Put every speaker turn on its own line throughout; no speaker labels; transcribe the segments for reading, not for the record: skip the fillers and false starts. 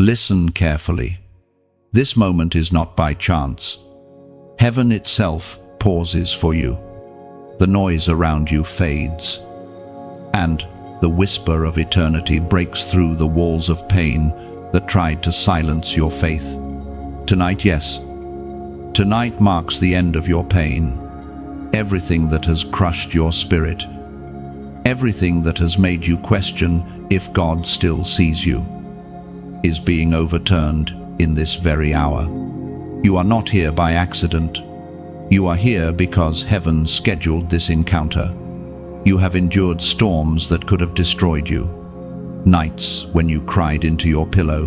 Listen carefully. This moment is not by chance. Heaven itself pauses for you. The noise around you fades, and the whisper of eternity breaks through the walls of pain that tried to silence your faith. Tonight, yes, tonight marks the end of your pain. Everything that has crushed your spirit, everything that has made you question if God still sees you, is being overturned in this very hour. You are not here by accident. You are here because heaven scheduled this encounter. You have endured storms that could have destroyed you. Nights when you cried into your pillow,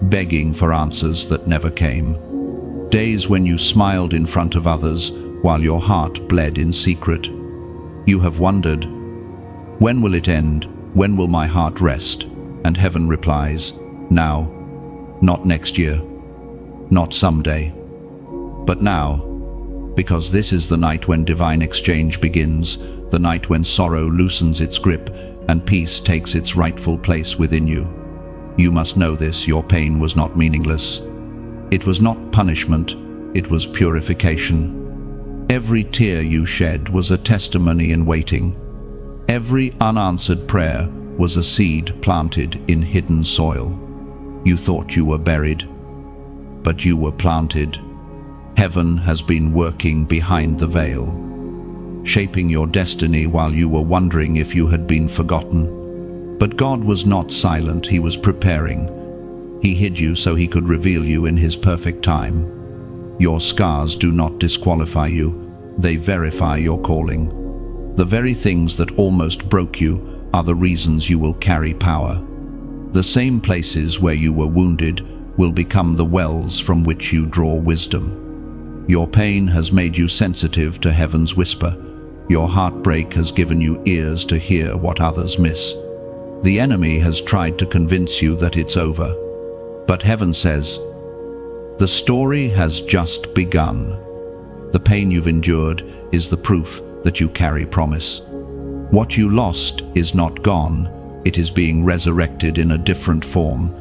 begging for answers that never came. Days when you smiled in front of others while your heart bled in secret. You have wondered, when will it end? When will my heart rest? And heaven replies, now. Not next year, not someday, but now. Because this is the night when divine exchange begins, the night when sorrow loosens its grip and peace takes its rightful place within you. You must know this, your pain was not meaningless. It was not punishment, it was purification. Every tear you shed was a testimony in waiting. Every unanswered prayer was a seed planted in hidden soil. You thought you were buried, but you were planted. Heaven has been working behind the veil, shaping your destiny while you were wondering if you had been forgotten. But God was not silent, He was preparing. He hid you so He could reveal you in His perfect time. Your scars do not disqualify you, they verify your calling. The very things that almost broke you are the reasons you will carry power. The same places where you were wounded will become the wells from which you draw wisdom. Your pain has made you sensitive to heaven's whisper. Your heartbreak has given you ears to hear what others miss. The enemy has tried to convince you that it's over. But heaven says, the story has just begun. The pain you've endured is the proof that you carry promise. What you lost is not gone, it is being resurrected in a different form.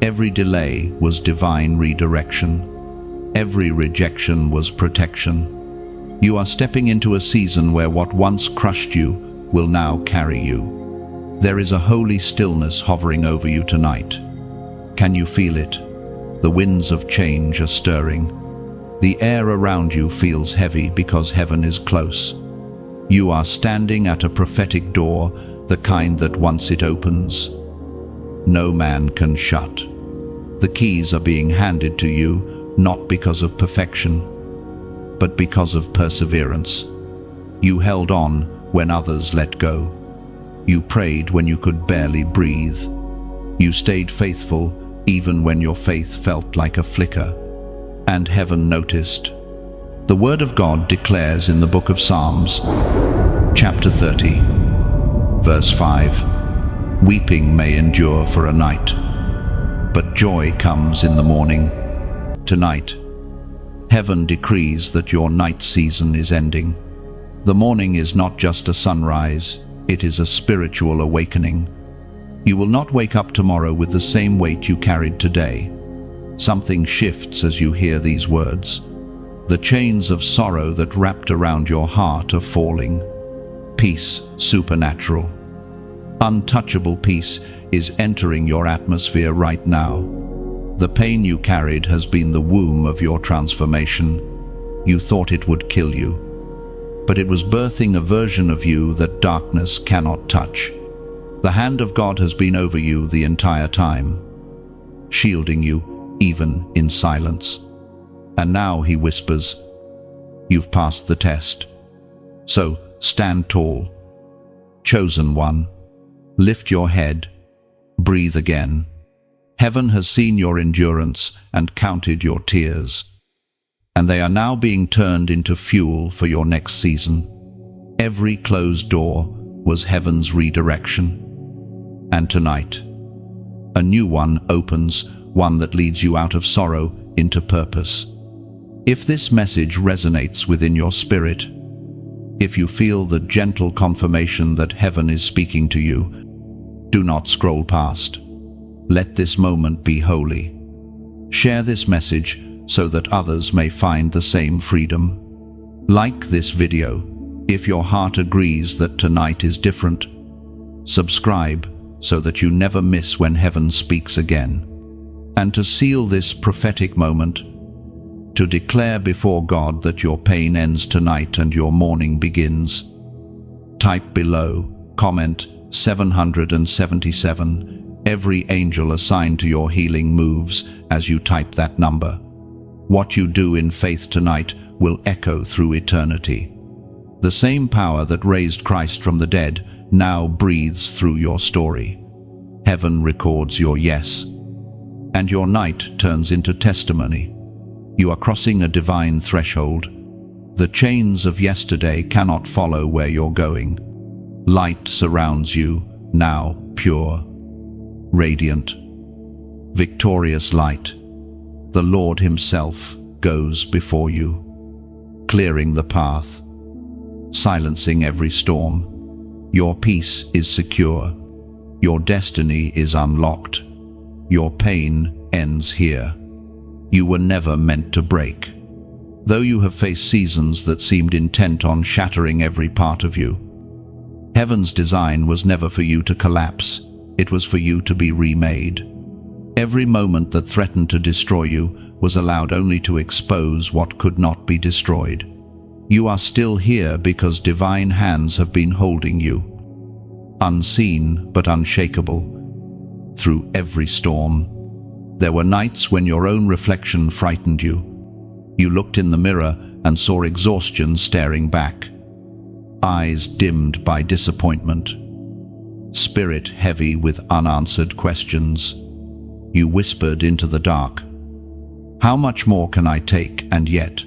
Every delay was divine redirection. Every rejection was protection. You are stepping into a season where what once crushed you will now carry you. There is a holy stillness hovering over you tonight. Can you feel it? The winds of change are stirring. The air around you feels heavy because heaven is close. You are standing at a prophetic door, the kind that once it opens, no man can shut. The keys are being handed to you, not because of perfection, but because of perseverance. You held on when others let go. You prayed when you could barely breathe. You stayed faithful even when your faith felt like a flicker. And heaven noticed. The Word of God declares in the book of Psalms, chapter 30, verse 5, weeping may endure for a night, but joy comes in the morning. Tonight, heaven decrees that your night season is ending. The morning is not just a sunrise, it is a spiritual awakening. You will not wake up tomorrow with the same weight you carried today. Something shifts as you hear these words. The chains of sorrow that wrapped around your heart are falling. Peace, supernatural, untouchable peace is entering your atmosphere right now. The pain you carried has been the womb of your transformation. You thought it would kill you, but it was birthing a version of you that darkness cannot touch. The hand of God has been over you the entire time, shielding you even in silence. And now He whispers, you've passed the test. So stand tall, chosen one. Lift your head, breathe again. Heaven has seen your endurance and counted your tears, and they are now being turned into fuel for your next season. Every closed door was heaven's redirection. And tonight, a new one opens, one that leads you out of sorrow into purpose. If this message resonates within your spirit, if you feel the gentle confirmation that heaven is speaking to you, do not scroll past. Let this moment be holy. Share this message so that others may find the same freedom. Like this video if your heart agrees that tonight is different. Subscribe so that you never miss when heaven speaks again. And to seal this prophetic moment, to declare before God that your pain ends tonight and your morning begins, type below, comment 777. Every angel assigned to your healing moves as you type that number. What you do in faith tonight will echo through eternity. The same power that raised Christ from the dead now breathes through your story. Heaven records your yes, and your night turns into testimony. You are crossing a divine threshold. The chains of yesterday cannot follow where you're going. Light surrounds you, now pure, radiant, victorious light. The Lord Himself goes before you, clearing the path, silencing every storm. Your peace is secure. Your destiny is unlocked. Your pain ends here. You were never meant to break. Though you have faced seasons that seemed intent on shattering every part of you, Heaven's design was never for you to collapse. It was for you to be remade. Every moment that threatened to destroy you was allowed only to expose what could not be destroyed. You are still here because divine hands have been holding you, unseen but unshakable, through every storm. There were nights when your own reflection frightened you. You looked in the mirror and saw exhaustion staring back, eyes dimmed by disappointment, spirit heavy with unanswered questions. You whispered into the dark, "How much more can I take?" And yet,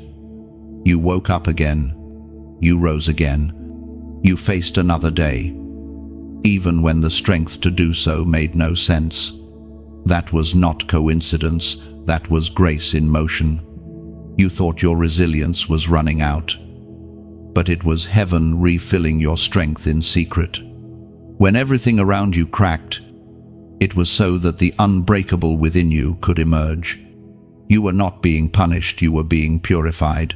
you woke up again. You rose again. You faced another day, even when the strength to do so made no sense. That was not coincidence, that was grace in motion. You thought your resilience was running out, but it was heaven refilling your strength in secret. When everything around you cracked, it was so that the unbreakable within you could emerge. You were not being punished, you were being purified.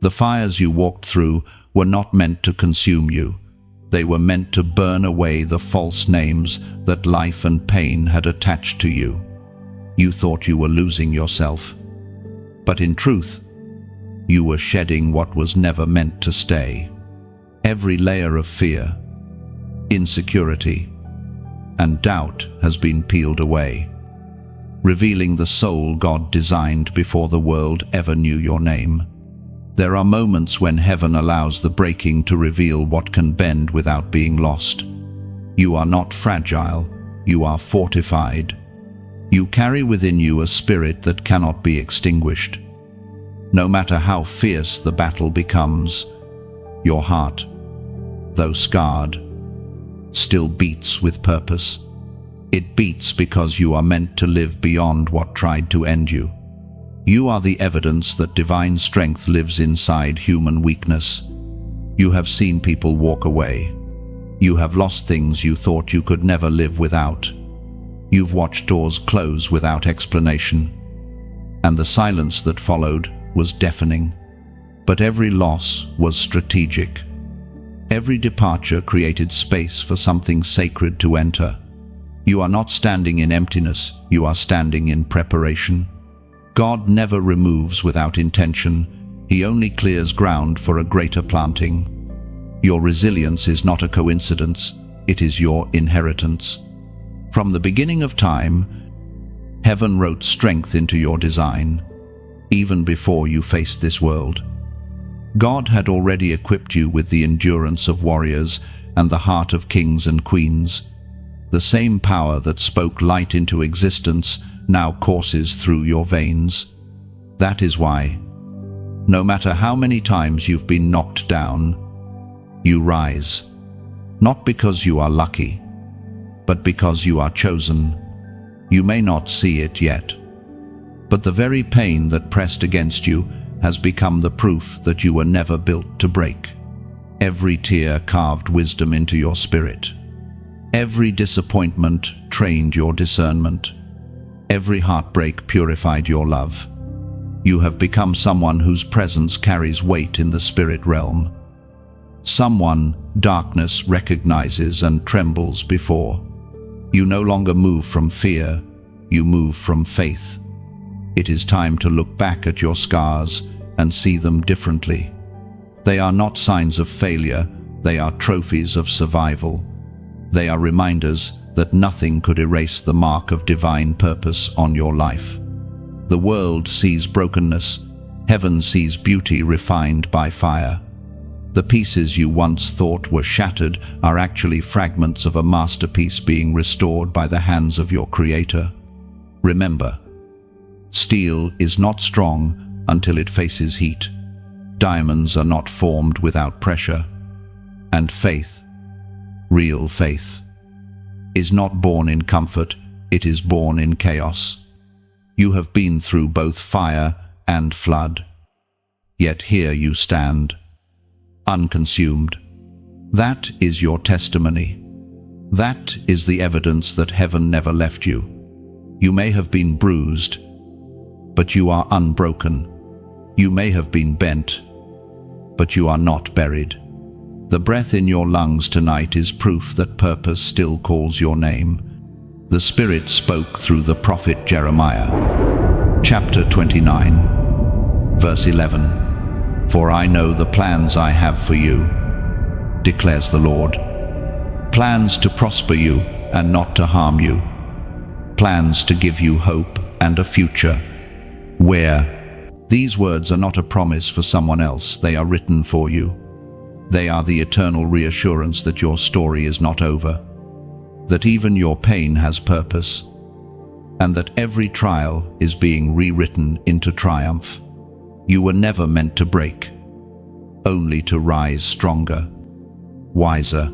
The fires you walked through were not meant to consume you. They were meant to burn away the false names that life and pain had attached to you. You thought you were losing yourself, but in truth, you were shedding what was never meant to stay. Every layer of fear, insecurity, and doubt has been peeled away, revealing the soul God designed before the world ever knew your name. There are moments when heaven allows the breaking to reveal what can bend without being lost. You are not fragile, you are fortified. You carry within you a spirit that cannot be extinguished. No matter how fierce the battle becomes, your heart, though scarred, still beats with purpose. It beats because you are meant to live beyond what tried to end you. You are the evidence that divine strength lives inside human weakness. You have seen people walk away. You have lost things you thought you could never live without. You've watched doors close without explanation, and the silence that followed was deafening. But every loss was strategic. Every departure created space for something sacred to enter. You are not standing in emptiness, you are standing in preparation. God never removes without intention. He only clears ground for a greater planting. Your resilience is not a coincidence, it is your inheritance. From the beginning of time, heaven wrote strength into your design. Even before you faced this world, God had already equipped you with the endurance of warriors and the heart of kings and queens. The same power that spoke light into existence now courses through your veins. That is why, no matter how many times you've been knocked down, you rise. Not because you are lucky, but because you are chosen. You may not see it yet, but the very pain that pressed against you has become the proof that you were never built to break. Every tear carved wisdom into your spirit. Every disappointment trained your discernment. Every heartbreak purified your love. You have become someone whose presence carries weight in the spirit realm. Someone darkness recognizes and trembles before. You no longer move from fear, you move from faith. It is time to look back at your scars and see them differently. They are not signs of failure, they are trophies of survival. They are reminders that nothing could erase the mark of divine purpose on your life. The world sees brokenness, heaven sees beauty refined by fire. The pieces you once thought were shattered are actually fragments of a masterpiece being restored by the hands of your Creator. Remember, steel is not strong until it faces heat. Diamonds are not formed without pressure. And faith, real faith, is not born in comfort, it is born in chaos. You have been through both fire and flood. Yet here you stand, unconsumed. That is your testimony. That is the evidence that heaven never left you. You may have been bruised, but you are unbroken. You may have been bent, but you are not buried. The breath in your lungs tonight is proof that purpose still calls your name. The Spirit spoke through the prophet Jeremiah. Chapter 29, verse 11. For I know the plans I have for you, declares the Lord. Plans to prosper you and not to harm you. Plans to give you hope and a future. Where? These words are not a promise for someone else, they are written for you. They are the eternal reassurance that your story is not over, that even your pain has purpose, and that every trial is being rewritten into triumph. You were never meant to break, only to rise stronger, wiser,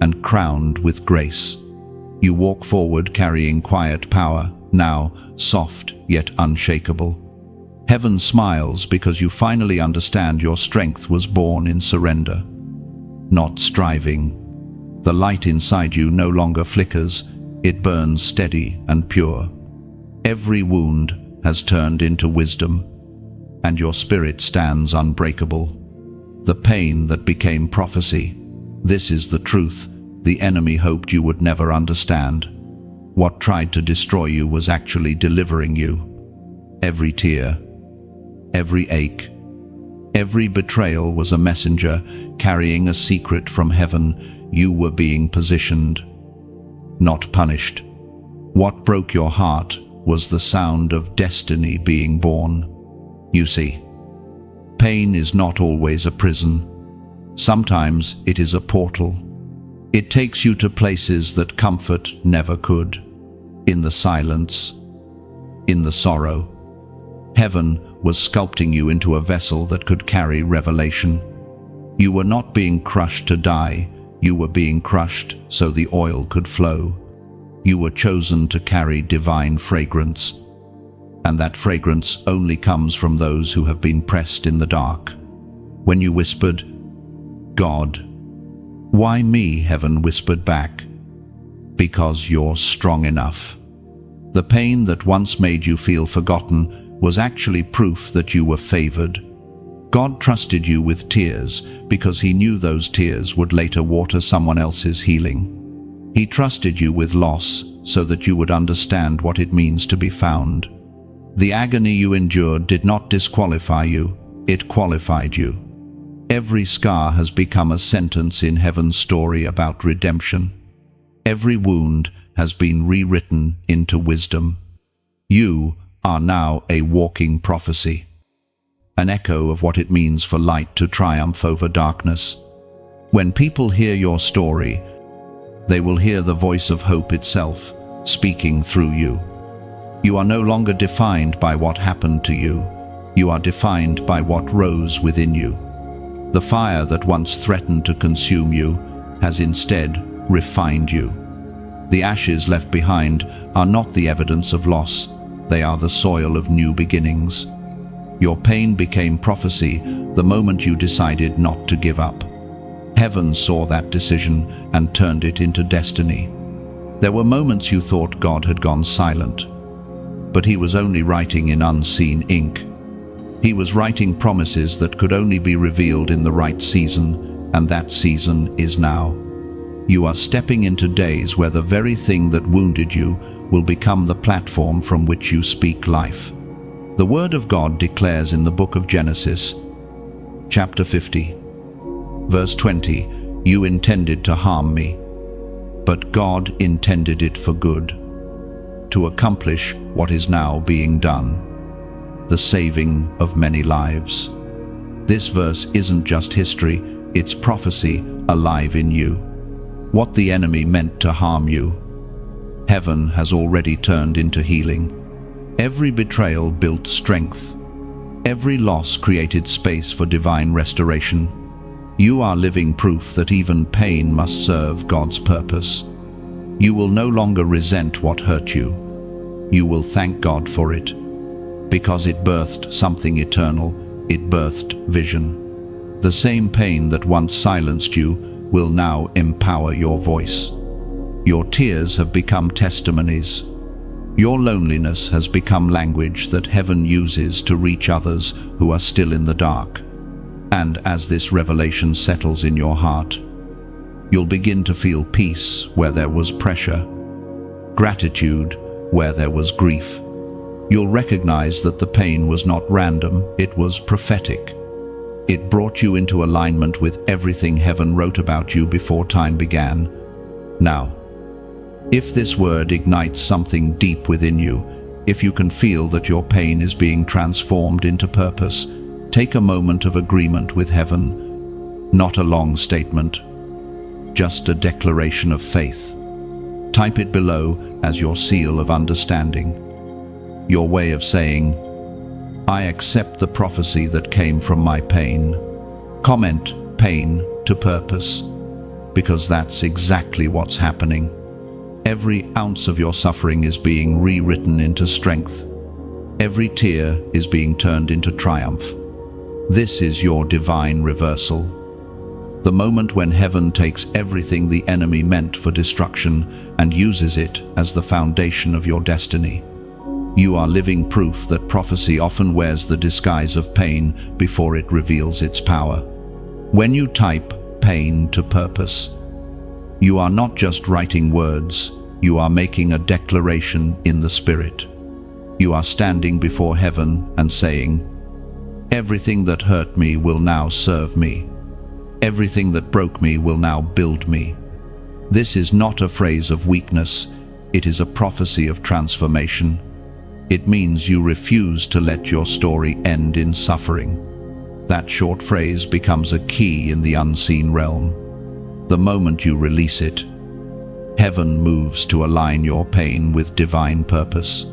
and crowned with grace. You walk forward carrying quiet power, now soft yet unshakable. Heaven smiles because you finally understand your strength was born in surrender, not striving. The light inside you no longer flickers, it burns steady and pure. Every wound has turned into wisdom, and your spirit stands unbreakable. The pain that became prophecy, this is the truth the enemy hoped you would never understand. What tried to destroy you was actually delivering you. Every tear, every ache, every betrayal was a messenger carrying a secret from heaven. You were being positioned, not punished. What broke your heart was the sound of destiny being born. You see, pain is not always a prison. Sometimes it is a portal. It takes you to places that comfort never could. In the silence, in the sorrow. Heaven was sculpting you into a vessel that could carry revelation. You were not being crushed to die. You were being crushed so the oil could flow. You were chosen to carry divine fragrance, and that fragrance only comes from those who have been pressed in the dark. When you whispered, "God, why me?" heaven whispered back, "Because you're strong enough." The pain that once made you feel forgotten was actually proof that you were favored. God trusted you with tears because he knew those tears would later water someone else's healing. He trusted you with loss so that you would understand what it means to be found. The agony you endured did not disqualify you, it qualified you. Every scar has become a sentence in heaven's story about redemption. Every wound has been rewritten into wisdom. You are now a walking prophecy, an echo of what it means for light to triumph over darkness. When people hear your story, they will hear the voice of hope itself speaking through you. You are no longer defined by what happened to you. You are defined by what rose within you. The fire that once threatened to consume you has instead refined you. The ashes left behind are not the evidence of loss, they are the soil of new beginnings. Your pain became prophecy the moment you decided not to give up. Heaven saw that decision and turned it into destiny. There were moments you thought God had gone silent, but he was only writing in unseen ink. He was writing promises that could only be revealed in the right season, and that season is now. You are stepping into days where the very thing that wounded you will become the platform from which you speak life. The Word of God declares in the book of Genesis, chapter 50, verse 20, "You intended to harm me, but God intended it for good, to accomplish what is now being done, the saving of many lives." This verse isn't just history, it's prophecy alive in you. What the enemy meant to harm you, heaven has already turned into healing. Every betrayal built strength. Every loss created space for divine restoration. You are living proof that even pain must serve God's purpose. You will no longer resent what hurt you. You will thank God for it, because it birthed something eternal. It birthed vision. The same pain that once silenced you will now empower your voice. Your tears have become testimonies. Your loneliness has become language that heaven uses to reach others who are still in the dark. And as this revelation settles in your heart, you'll begin to feel peace where there was pressure, gratitude where there was grief. You'll recognize that the pain was not random, it was prophetic. It brought you into alignment with everything heaven wrote about you before time began. Now, if this word ignites something deep within you, if you can feel that your pain is being transformed into purpose, take a moment of agreement with heaven. Not a long statement, just a declaration of faith. Type it below as your seal of understanding. Your way of saying, "I accept the prophecy that came from my pain." Comment "pain to purpose," because that's exactly what's happening. Every ounce of your suffering is being rewritten into strength. Every tear is being turned into triumph. This is your divine reversal. The moment when heaven takes everything the enemy meant for destruction and uses it as the foundation of your destiny. You are living proof that prophecy often wears the disguise of pain before it reveals its power. When you type "pain to purpose," you are not just writing words, you are making a declaration in the Spirit. You are standing before heaven and saying, "Everything that hurt me will now serve me. Everything that broke me will now build me." This is not a phrase of weakness, it is a prophecy of transformation. It means you refuse to let your story end in suffering. That short phrase becomes a key in the unseen realm. The moment you release it, heaven moves to align your pain with divine purpose.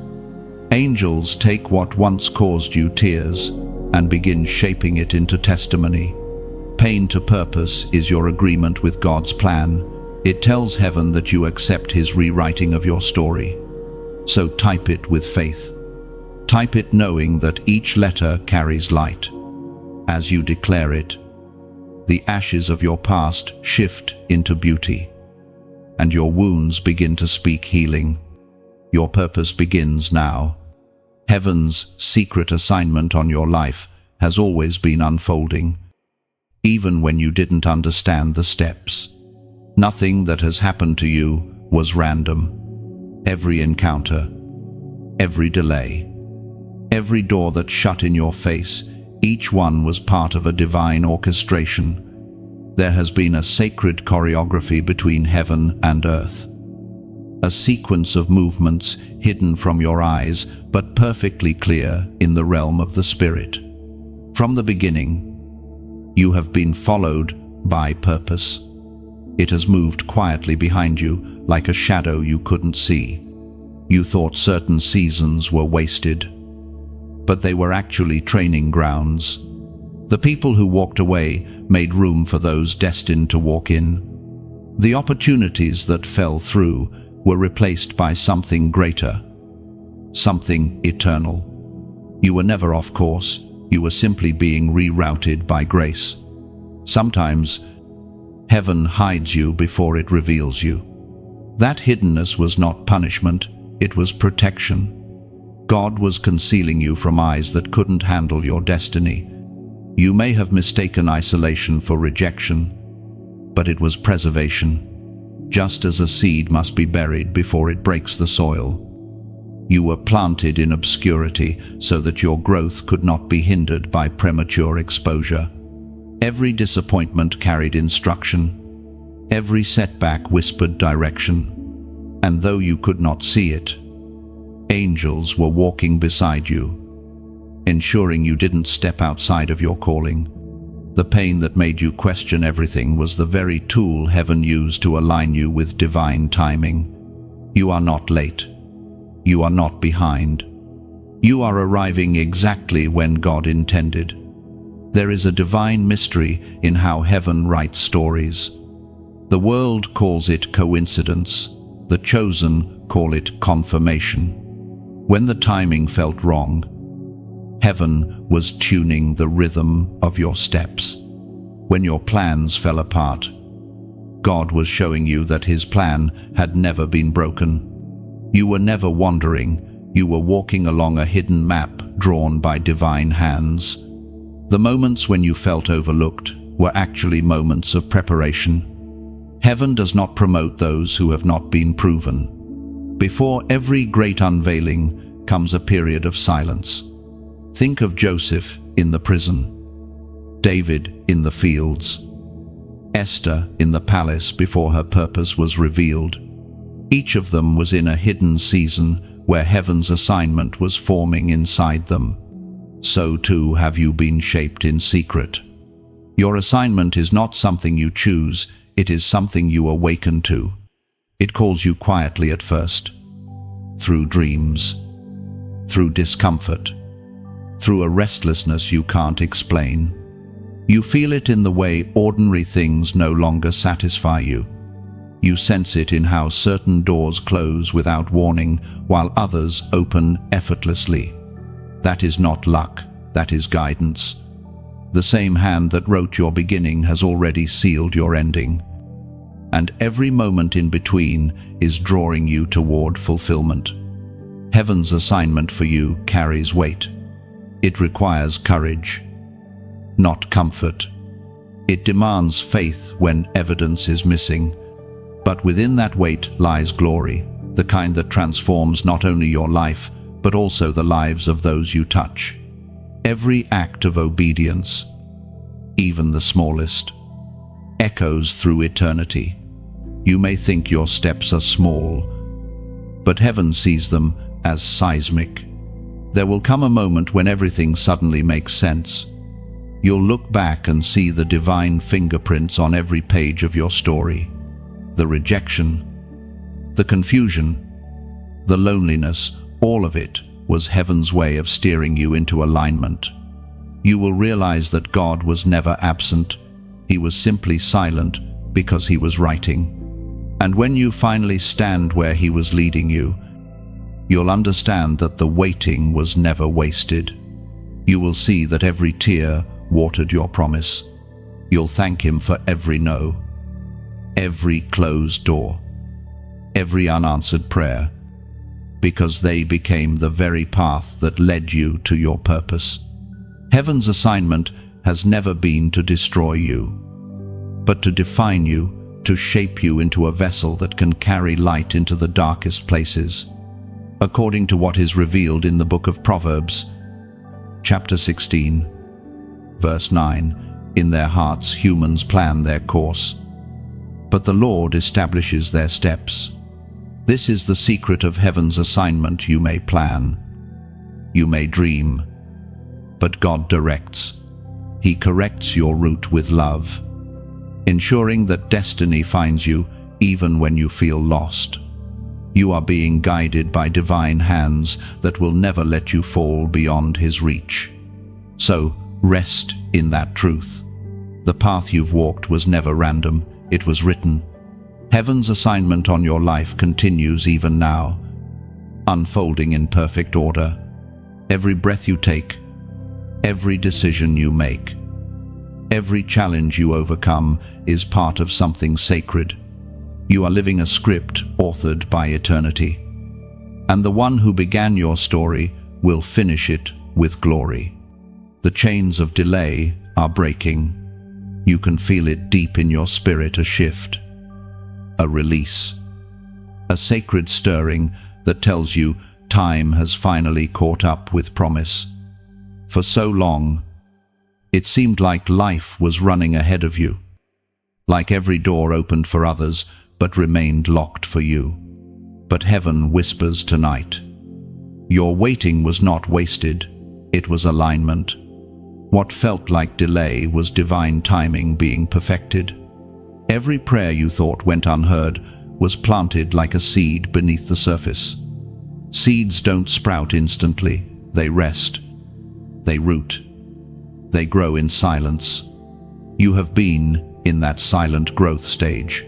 Angels take what once caused you tears and begin shaping it into testimony. Pain to purpose is your agreement with God's plan. It tells heaven that you accept His rewriting of your story. So type it with faith. Type it knowing that each letter carries light. As you declare it, the ashes of your past shift into beauty, and your wounds begin to speak healing. Your purpose begins now. Heaven's secret assignment on your life has always been unfolding, even when you didn't understand the steps. Nothing that has happened to you was random. Every encounter, every delay, every door that shut in your face, each one was part of a divine orchestration. There has been a sacred choreography between heaven and earth. A sequence of movements hidden from your eyes, but perfectly clear in the realm of the Spirit. From the beginning, you have been followed by purpose. It has moved quietly behind you, like a shadow you couldn't see. You thought certain seasons were wasted, but they were actually training grounds. The people who walked away made room for those destined to walk in. The opportunities that fell through were replaced by something greater, something eternal. You were never off course, you were simply being rerouted by grace. Sometimes Heaven hides you before it reveals you. That hiddenness was not punishment, it was protection. God was concealing you from eyes that couldn't handle your destiny. You may have mistaken isolation for rejection, but it was preservation. Just as a seed must be buried before it breaks the soil, you were planted in obscurity so that your growth could not be hindered by premature exposure. Every disappointment carried instruction. Every setback whispered direction. And though you could not see it, angels were walking beside you, ensuring you didn't step outside of your calling. The pain that made you question everything was the very tool heaven used to align you with divine timing. You are not late. You are not behind. You are arriving exactly when God intended. There is a divine mystery in how heaven writes stories. The world calls it coincidence. The chosen call it confirmation. When the timing felt wrong, heaven was tuning the rhythm of your steps. When your plans fell apart, God was showing you that His plan had never been broken. You were never wandering, you were walking along a hidden map drawn by divine hands. The moments when you felt overlooked were actually moments of preparation. Heaven does not promote those who have not been proven. Before every great unveiling comes a period of silence. Think of Joseph in the prison, David in the fields, Esther in the palace before her purpose was revealed. Each of them was in a hidden season where heaven's assignment was forming inside them. So too have you been shaped in secret. Your assignment is not something you choose, it is something you awaken to. It calls you quietly at first, through dreams, through discomfort, through a restlessness you can't explain. You feel it in the way ordinary things no longer satisfy you. You sense it in how certain doors close without warning, while others open effortlessly. That is not luck, that is guidance. The same hand that wrote your beginning has already sealed your ending. And every moment in between is drawing you toward fulfillment. Heaven's assignment for you carries weight. It requires courage, not comfort. It demands faith when evidence is missing. But within that weight lies glory, the kind that transforms not only your life, but also the lives of those you touch. Every act of obedience, even the smallest, echoes through eternity. You may think your steps are small, but heaven sees them as seismic. There will come a moment when everything suddenly makes sense. You'll look back and see the divine fingerprints on every page of your story. The rejection, the confusion, the loneliness, all of it was heaven's way of steering you into alignment. You will realize that God was never absent. He was simply silent because He was writing. And when you finally stand where He was leading you, you'll understand that the waiting was never wasted. You will see that every tear watered your promise. You'll thank Him for every no, every closed door, every unanswered prayer, because they became the very path that led you to your purpose. Heaven's assignment has never been to destroy you, but to define you, to shape you into a vessel that can carry light into the darkest places. According to what is revealed in the book of Proverbs, chapter 16, verse 9, in their hearts humans plan their course, but the Lord establishes their steps. This is the secret of heaven's assignment. You may plan, you may dream, but God directs. He corrects your route with love, ensuring that destiny finds you even when you feel lost. You are being guided by divine hands that will never let you fall beyond His reach. So, rest in that truth. The path you've walked was never random. It was written. Heaven's assignment on your life continues even now, unfolding in perfect order. Every breath you take, every decision you make, Every challenge you overcome is part of something sacred. You are living a script authored by eternity. And the one who began your story will finish it with glory. The chains of delay are breaking. You can feel it deep in your spirit, a shift, a release, a sacred stirring that tells you time has finally caught up with promise. For so long, it seemed like life was running ahead of you, like every door opened for others but remained locked for you. But heaven whispers tonight, your waiting was not wasted, it was alignment. What felt like delay was divine timing being perfected. Every prayer you thought went unheard was planted like a seed beneath the surface. Seeds don't sprout instantly, they rest, they root, they grow in silence. You have been in that silent growth stage,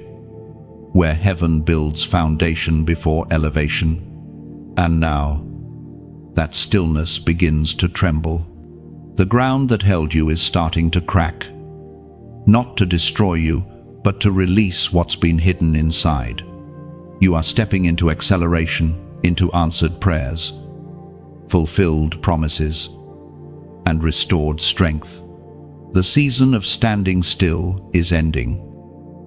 where heaven builds foundation before elevation. And now, that stillness begins to tremble. The ground that held you is starting to crack, not to destroy you, but to release what's been hidden inside. You are stepping into acceleration, into answered prayers, fulfilled promises, and restored strength. The season of standing still is ending.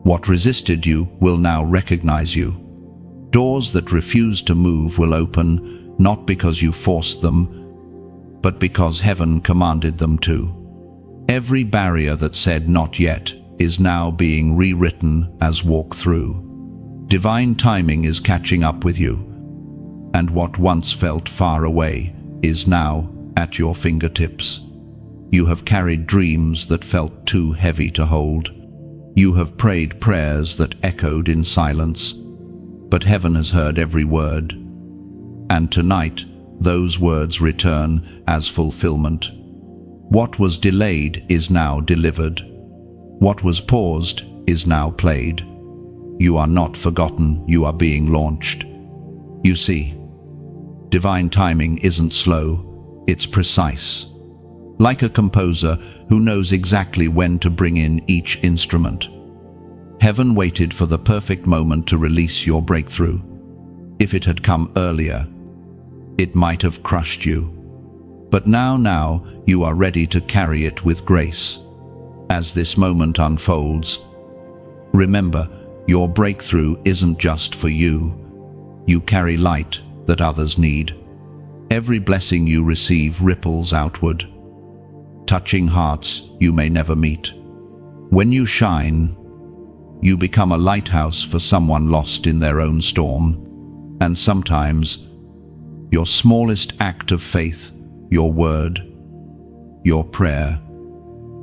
What resisted you will now recognize you. Doors that refuse to move will open, not because you forced them, but because heaven commanded them to. Every barrier that said not yet is now being rewritten as walk through. Divine timing is catching up with you, and what once felt far away is now at your fingertips. You have carried dreams that felt too heavy to hold. You have prayed prayers that echoed in silence, but heaven has heard every word. And tonight, those words return as fulfillment. What was delayed is now delivered. What was paused is now played. You are not forgotten, you are being launched. You see, divine timing isn't slow, it's precise. Like a composer who knows exactly when to bring in each instrument. Heaven waited for the perfect moment to release your breakthrough. If it had come earlier, it might have crushed you. But now you are ready to carry it with grace. As this moment unfolds, remember, your breakthrough isn't just for you. You carry light that others need. Every blessing you receive ripples outward, touching hearts you may never meet. When you shine, you become a lighthouse for someone lost in their own storm. And sometimes, your smallest act of faith, your word, your prayer,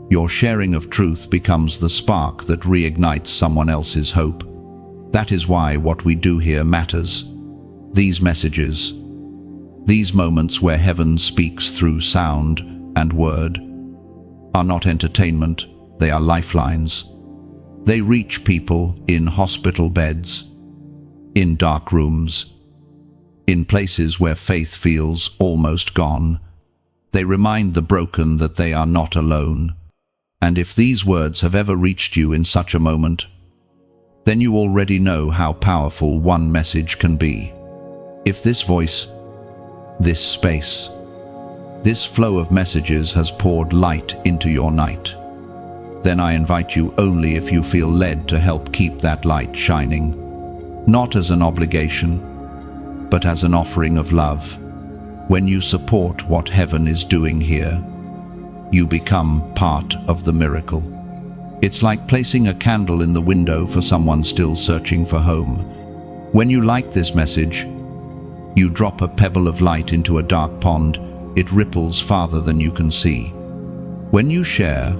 your sharing of truth becomes the spark that reignites someone else's hope. That is why what we do here matters. These messages, these moments where heaven speaks through sound and word, are not entertainment, they are lifelines. They reach people in hospital beds, in dark rooms, in places where faith feels almost gone. They remind the broken that they are not alone. And if these words have ever reached you in such a moment, then you already know how powerful one message can be. If this voice, this space, this flow of messages has poured light into your night, then I invite you only if you feel led to help keep that light shining, not as an obligation, but as an offering of love. When you support what heaven is doing here, you become part of the miracle. It's like placing a candle in the window for someone still searching for home. When you like this message, you drop a pebble of light into a dark pond. It ripples farther than you can see. When you share,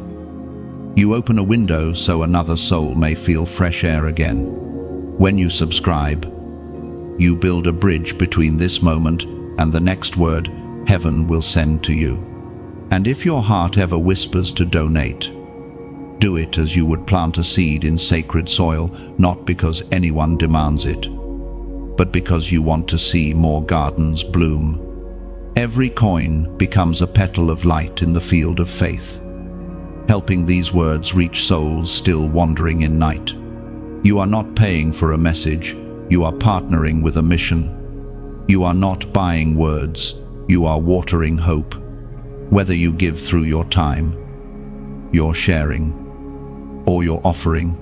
you open a window so another soul may feel fresh air again. When you subscribe, you build a bridge between this moment and the next word heaven will send to you. And if your heart ever whispers to donate, do it as you would plant a seed in sacred soil, not because anyone demands it, but because you want to see more gardens bloom. Every coin becomes a petal of light in the field of faith. helping these words reach souls still wandering in night. You are not paying for a message, you are partnering with a mission. You are not buying words, you are watering hope. Whether you give through your time, your sharing, or your offering,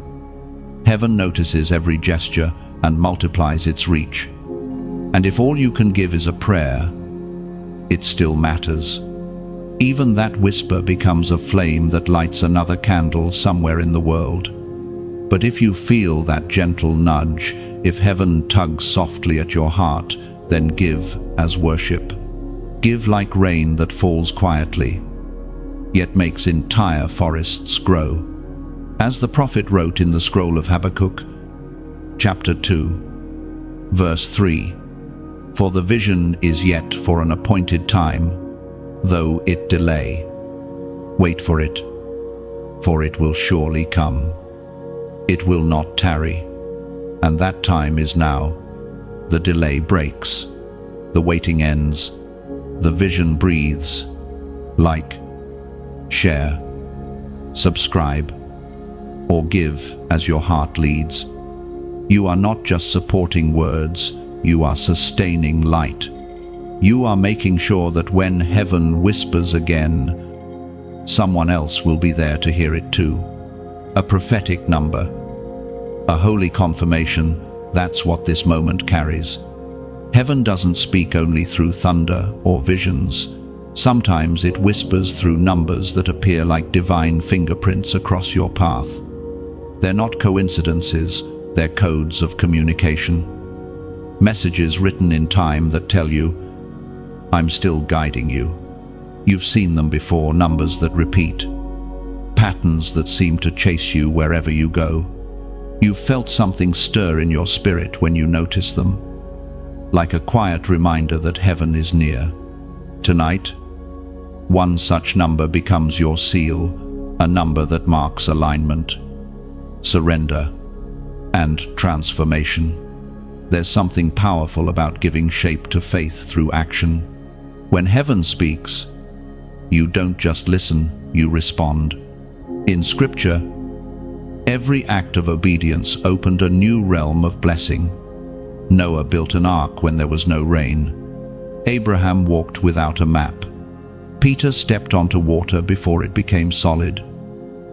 heaven notices every gesture and multiplies its reach. And if all you can give is a prayer, it still matters. Even that whisper becomes a flame that lights another candle somewhere in the world. But if you feel that gentle nudge, if heaven tugs softly at your heart, then give as worship. Give like rain that falls quietly, yet makes entire forests grow. As the prophet wrote in the scroll of Habakkuk, chapter 2, verse 3, "For the vision is yet for an appointed time, though it delay. Wait for it, for it will surely come. It will not tarry, and that time is now. The delay breaks, the waiting ends, the vision breathes." Like, share, subscribe, or give as your heart leads. You are not just supporting words, you are sustaining light. You are making sure that when heaven whispers again, someone else will be there to hear it too. A prophetic number, a holy confirmation, that's what this moment carries. Heaven doesn't speak only through thunder or visions. Sometimes it whispers through numbers that appear like divine fingerprints across your path. They're not coincidences, they're codes of communication. Messages written in time that tell you, "I'm still guiding you." You've seen them before, numbers that repeat, patterns that seem to chase you wherever you go. You've felt something stir in your spirit when you notice them, like a quiet reminder that heaven is near. Tonight, one such number becomes your seal, a number that marks alignment, surrender, and transformation. There's something powerful about giving shape to faith through action. When heaven speaks, you don't just listen, you respond. In Scripture, every act of obedience opened a new realm of blessing. Noah built an ark when there was no rain. Abraham walked without a map. Peter stepped onto water before it became solid.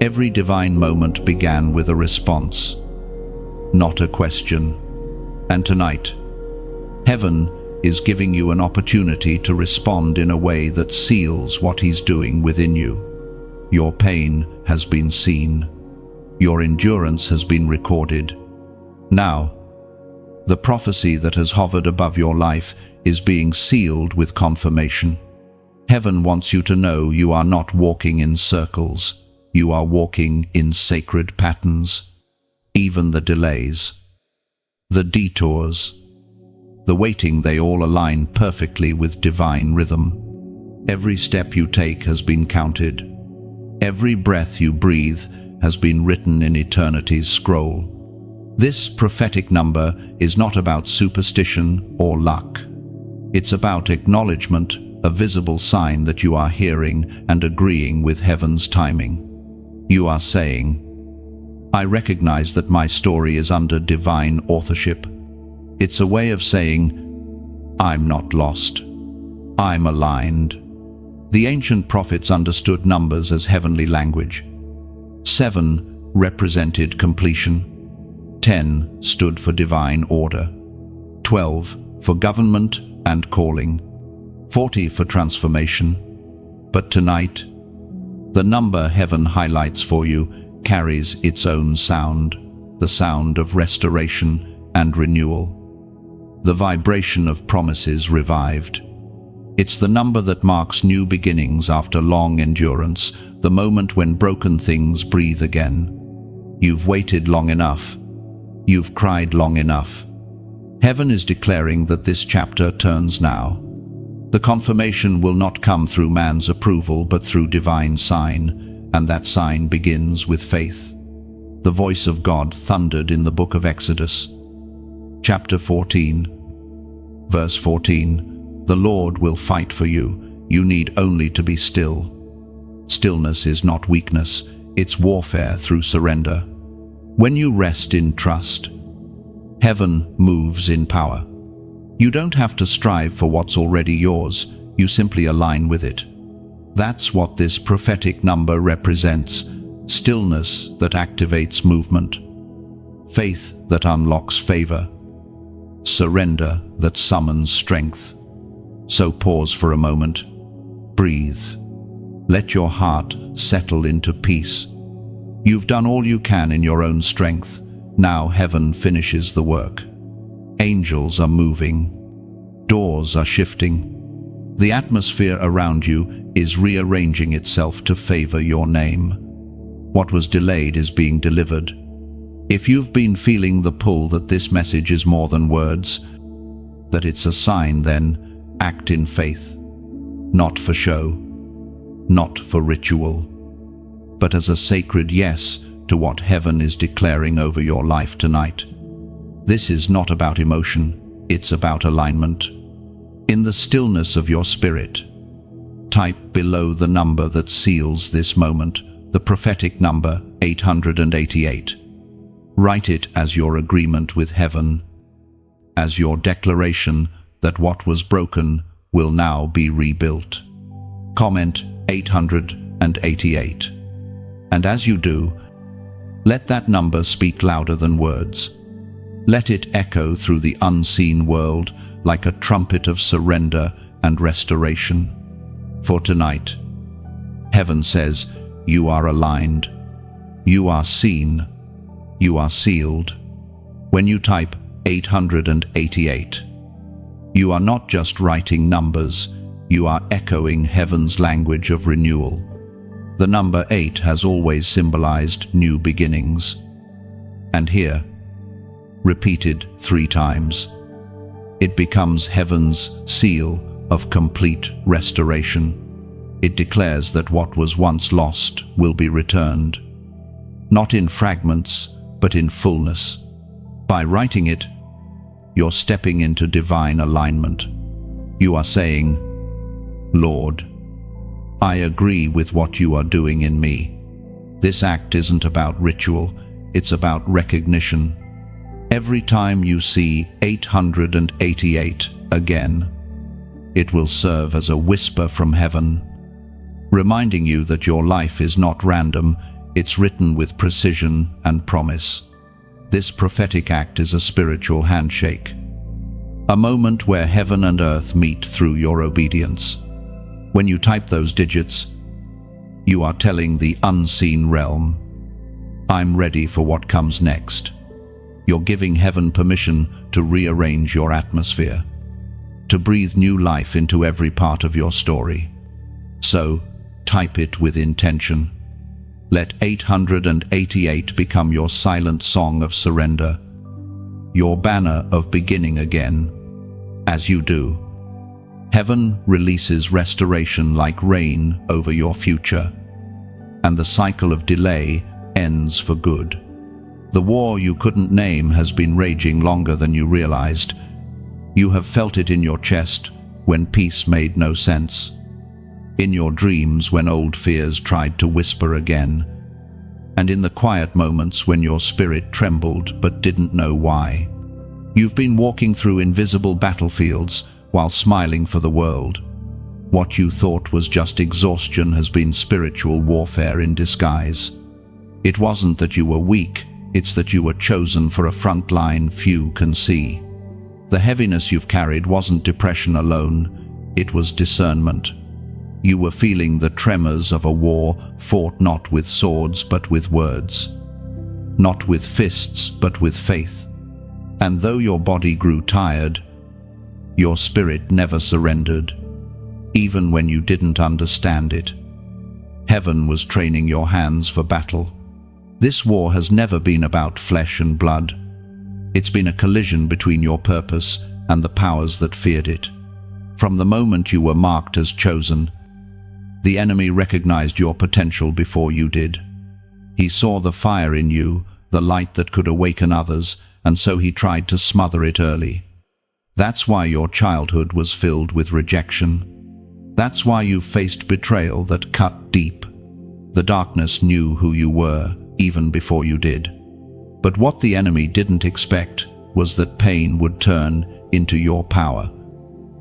Every divine moment began with a response, not a question. And tonight, heaven is giving you an opportunity to respond in a way that seals what He's doing within you. Your pain has been seen. Your endurance has been recorded. Now, the prophecy that has hovered above your life is being sealed with confirmation. Heaven wants you to know you are not walking in circles. You are walking in sacred patterns. Even the delays, the detours, the waiting, they all align perfectly with divine rhythm. Every step you take has been counted. Every breath you breathe has been written in eternity's scroll. This prophetic number is not about superstition or luck. It's about acknowledgement, a visible sign that you are hearing and agreeing with heaven's timing. You are saying, "I recognize that my story is under divine authorship." It's a way of saying, "I'm not lost. I'm aligned." The ancient prophets understood numbers as heavenly language. 7 represented completion. 10 stood for divine order. 12 for government and calling. 40 for transformation. But tonight, the number heaven highlights for you carries its own sound, the sound of restoration and renewal, the vibration of promises revived. It's the number that marks new beginnings after long endurance, the moment when broken things breathe again. You've waited long enough. You've cried long enough. Heaven is declaring that this chapter turns now. The confirmation will not come through man's approval, but through divine sign, and that sign begins with faith. The voice of God thundered in the book of Exodus, chapter 14, verse 14. "The Lord will fight for you. You need only to be still." Stillness is not weakness, it's warfare through surrender. When you rest in trust, heaven moves in power. You don't have to strive for what's already yours, you simply align with it. That's what this prophetic number represents: stillness that activates movement, faith that unlocks favor, surrender that summons strength. So pause for a moment, breathe, let your heart settle into peace. You've done all you can in your own strength. Now heaven finishes the work. Angels are moving. Doors are shifting. The atmosphere around you is rearranging itself to favor your name. What was delayed is being delivered. If you've been feeling the pull that this message is more than words, that it's a sign, then act in faith. Not for show, not for ritual, but as a sacred yes to what heaven is declaring over your life tonight. This is not about emotion, it's about alignment. In the stillness of your spirit, type below the number that seals this moment, the prophetic number 888. Write it as your agreement with heaven, as your declaration that what was broken will now be rebuilt. Comment 888. And as you do, let that number speak louder than words. Let it echo through the unseen world like a trumpet of surrender and restoration. For tonight, heaven says, you are aligned, you are seen, you are sealed. When you type 888, you are not just writing numbers, you are echoing heaven's language of renewal. The number 8 has always symbolized new beginnings. And here, repeated 3 times, it becomes heaven's seal of complete restoration. It declares that what was once lost will be returned, not in fragments, but in fullness. By writing it, you're stepping into divine alignment. You are saying, Lord, I agree with what you are doing in me. This act isn't about ritual, it's about recognition. Every time you see 888 again, it will serve as a whisper from heaven, reminding you that your life is not random, it's written with precision and promise. This prophetic act is a spiritual handshake, a moment where heaven and earth meet through your obedience. When you type those digits, you are telling the unseen realm, I'm ready for what comes next. You're giving heaven permission to rearrange your atmosphere, to breathe new life into every part of your story. So, type it with intention. Let 888 become your silent song of surrender, your banner of beginning again. As you do, heaven releases restoration like rain over your future, and the cycle of delay ends for good. The war you couldn't name has been raging longer than you realized. You have felt it in your chest when peace made no sense, in your dreams when old fears tried to whisper again, and in the quiet moments when your spirit trembled but didn't know why. You've been walking through invisible battlefields while smiling for the world. What you thought was just exhaustion has been spiritual warfare in disguise. It wasn't that you were weak, it's that you were chosen for a front line few can see. The heaviness you've carried wasn't depression alone, it was discernment. You were feeling the tremors of a war fought not with swords but with words, not with fists but with faith. And though your body grew tired, your spirit never surrendered, even when you didn't understand it. Heaven was training your hands for battle. This war has never been about flesh and blood. It's been a collision between your purpose and the powers that feared it. From the moment you were marked as chosen, the enemy recognized your potential before you did. He saw the fire in you, the light that could awaken others, and so he tried to smother it early. That's why your childhood was filled with rejection. That's why you faced betrayal that cut deep. The darkness knew who you were even before you did. But what the enemy didn't expect was that pain would turn into your power.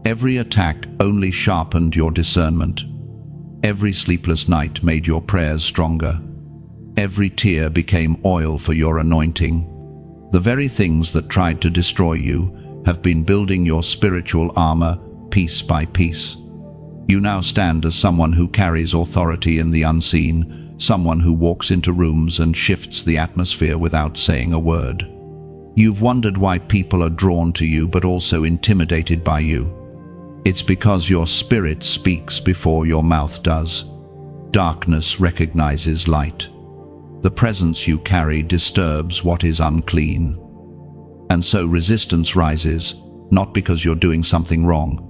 Every attack only sharpened your discernment. Every sleepless night made your prayers stronger. Every tear became oil for your anointing. The very things that tried to destroy you have been building your spiritual armor piece by piece. You now stand as someone who carries authority in the unseen, someone who walks into rooms and shifts the atmosphere without saying a word. You've wondered why people are drawn to you but also intimidated by you. It's because your spirit speaks before your mouth does. Darkness recognizes light. The presence you carry disturbs what is unclean. And so resistance rises, not because you're doing something wrong,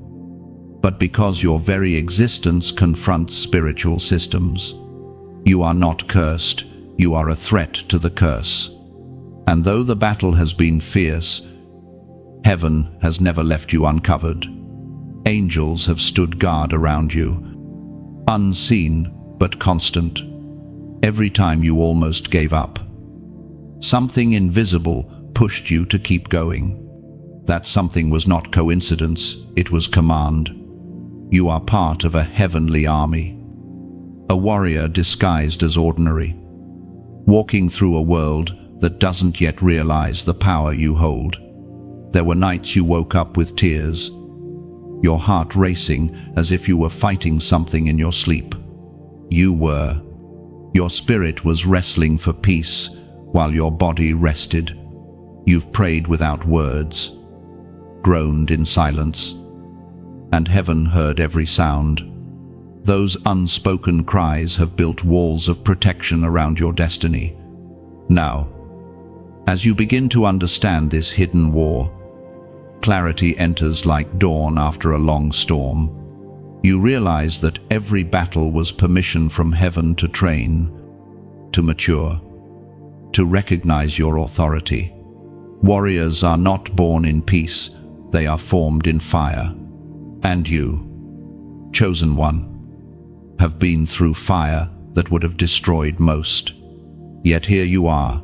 but because your very existence confronts spiritual systems. You are not cursed, you are a threat to the curse. And though the battle has been fierce, heaven has never left you uncovered. Angels have stood guard around you, unseen but constant. Every time you almost gave up, something invisible pushed you to keep going. That something was not coincidence, it was command. You are part of a heavenly army, a warrior disguised as ordinary, walking through a world that doesn't yet realize the power you hold. There were nights you woke up with tears, your heart racing as if you were fighting something in your sleep. You were. Your spirit was wrestling for peace while your body rested. You've prayed without words, groaned in silence, and heaven heard every sound. Those unspoken cries have built walls of protection around your destiny. Now, as you begin to understand this hidden war, clarity enters like dawn after a long storm. You realize that every battle was permission from heaven to train, to mature, to recognize your authority. Warriors are not born in peace, they are formed in fire. And you, chosen one, have been through fire that would have destroyed most. Yet here you are,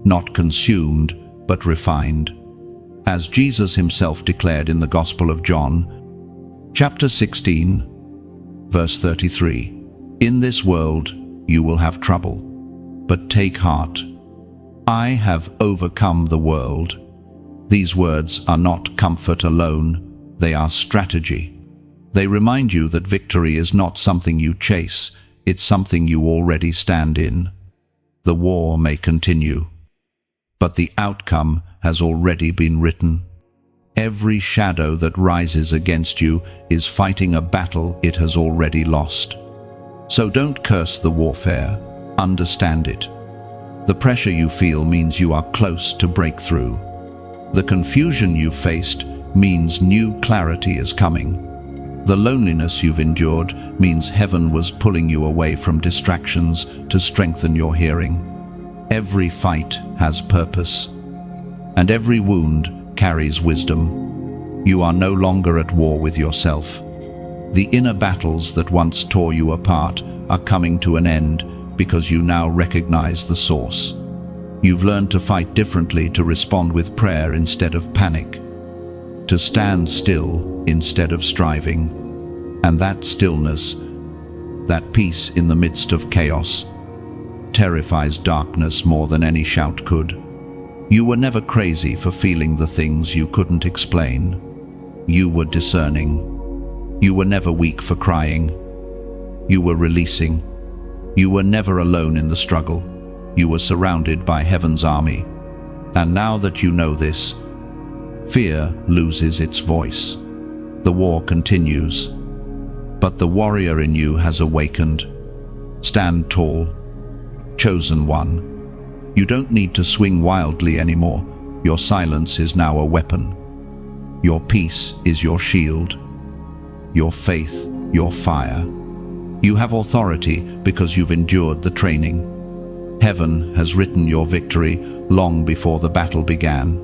not consumed, but refined. As Jesus himself declared in the Gospel of John, chapter 16, verse 33, "In this world you will have trouble, but take heart. I have overcome the world." These words are not comfort alone, they are strategy. They remind you that victory is not something you chase, it's something you already stand in. The war may continue, but the outcome has already been written. Every shadow that rises against you is fighting a battle it has already lost. So don't curse the warfare, understand it. The pressure you feel means you are close to breakthrough. The confusion you faced means new clarity is coming. The loneliness you've endured means heaven was pulling you away from distractions to strengthen your hearing. Every fight has purpose, and every wound carries wisdom. You are no longer at war with yourself. The inner battles that once tore you apart are coming to an end because you now recognize the source. You've learned to fight differently, to respond with prayer instead of panic, to stand still instead of striving. And that stillness, that peace in the midst of chaos, terrifies darkness more than any shout could. You were never crazy for feeling the things you couldn't explain. You were discerning. You were never weak for crying. You were releasing. You were never alone in the struggle. You were surrounded by heaven's army. And now that you know this, fear loses its voice. The war continues, but the warrior in you has awakened. Stand tall, chosen one. You don't need to swing wildly anymore. Your silence is now a weapon. Your peace is your shield. Your faith, your fire. You have authority because you've endured the training. Heaven has written your victory long before the battle began.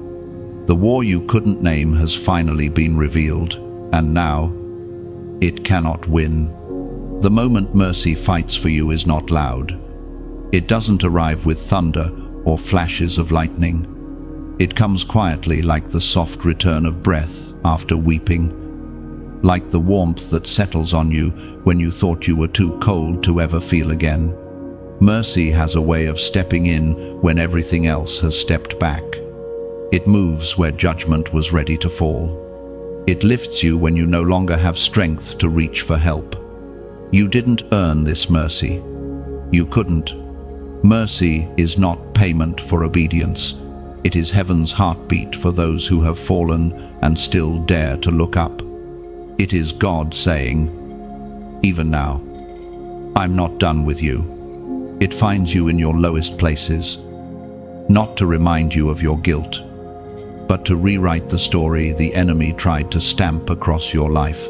The war you couldn't name has finally been revealed, and now it cannot win. The moment mercy fights for you is not loud. It doesn't arrive with thunder or flashes of lightning. It comes quietly, like the soft return of breath after weeping, like the warmth that settles on you when you thought you were too cold to ever feel again. Mercy has a way of stepping in when everything else has stepped back. It moves where judgment was ready to fall. It lifts you when you no longer have strength to reach for help. You didn't earn this mercy. You couldn't. Mercy is not payment for obedience. It is heaven's heartbeat for those who have fallen and still dare to look up. It is God saying, even now, I'm not done with you. It finds you in your lowest places, not to remind you of your guilt, but to rewrite the story the enemy tried to stamp across your life.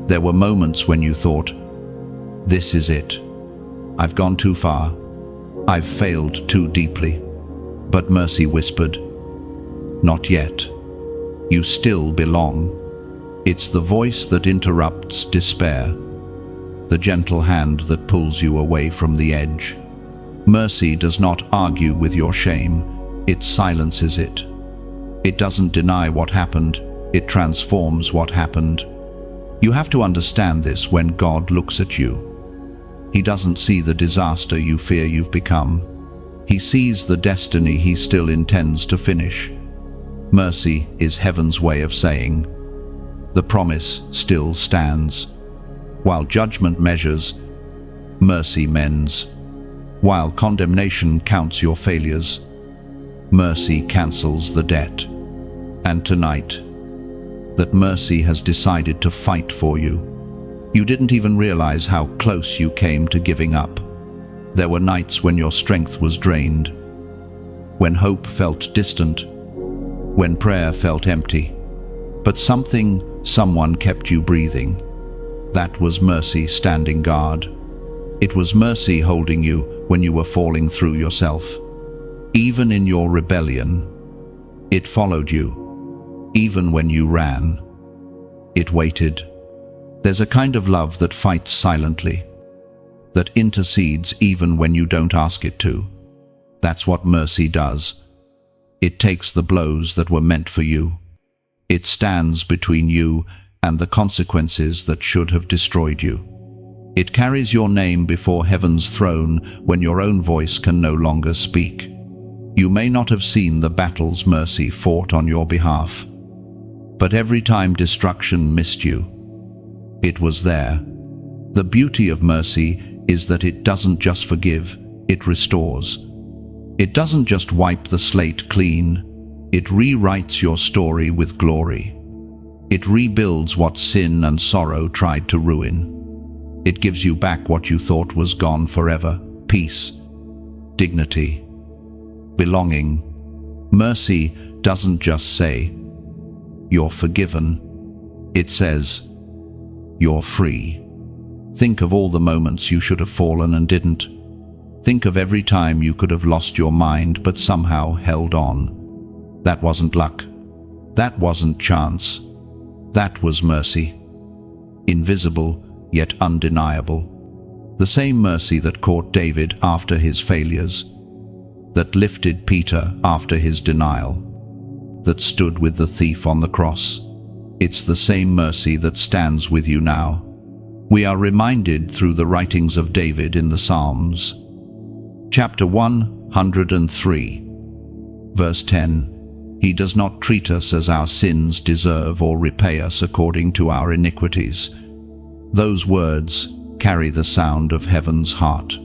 There were moments when you thought, this is it. I've gone too far. I've failed too deeply. But mercy whispered, not yet. You still belong. It's the voice that interrupts despair, the gentle hand that pulls you away from the edge. Mercy does not argue with your shame, it silences it. It doesn't deny what happened, it transforms what happened. You have to understand this when God looks at you. He doesn't see the disaster you fear you've become. He sees the destiny he still intends to finish. Mercy is heaven's way of saying, the promise still stands. While judgment measures, mercy mends. While condemnation counts your failures, mercy cancels the debt. And tonight, that mercy has decided to fight for you. You didn't even realize how close you came to giving up. There were nights when your strength was drained, when hope felt distant, when prayer felt empty. But someone kept you breathing. That was mercy standing guard. It was mercy holding you when you were falling through yourself. Even in your rebellion, it followed you. Even when you ran, it waited. There's a kind of love that fights silently, that intercedes even when you don't ask it to. That's what mercy does. It takes the blows that were meant for you. It stands between you and the consequences that should have destroyed you. It carries your name before heaven's throne when your own voice can no longer speak. You may not have seen the battles mercy fought on your behalf, but every time destruction missed you, it was there. The beauty of mercy is that it doesn't just forgive, it restores. It doesn't just wipe the slate clean, it rewrites your story with glory. It rebuilds what sin and sorrow tried to ruin. It gives you back what you thought was gone forever: peace, dignity, belonging. Mercy doesn't just say, you're forgiven. It says, you're free. Think of all the moments you should have fallen and didn't. Think of every time you could have lost your mind but somehow held on. That wasn't luck. That wasn't chance. That was mercy. Invisible, yet undeniable. The same mercy that caught David after his failures, that lifted Peter after his denial, that stood with the thief on the cross. It's the same mercy that stands with you now. We are reminded through the writings of David in the Psalms. Chapter 103, verse 10. He does not treat us as our sins deserve or repay us according to our iniquities. Those words carry the sound of heaven's heart.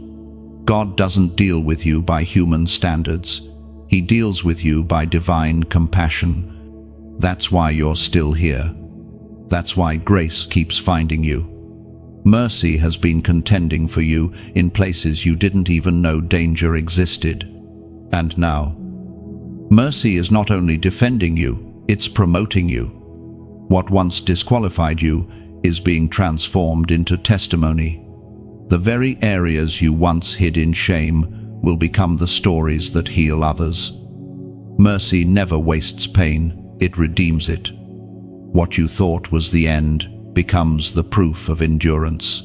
God doesn't deal with you by human standards. He deals with you by divine compassion. That's why you're still here. That's why grace keeps finding you. Mercy has been contending for you in places you didn't even know danger existed. And now, mercy is not only defending you, it's promoting you. What once disqualified you is being transformed into testimony. The very areas you once hid in shame will become the stories that heal others. Mercy never wastes pain, it redeems it. What you thought was the end becomes the proof of endurance.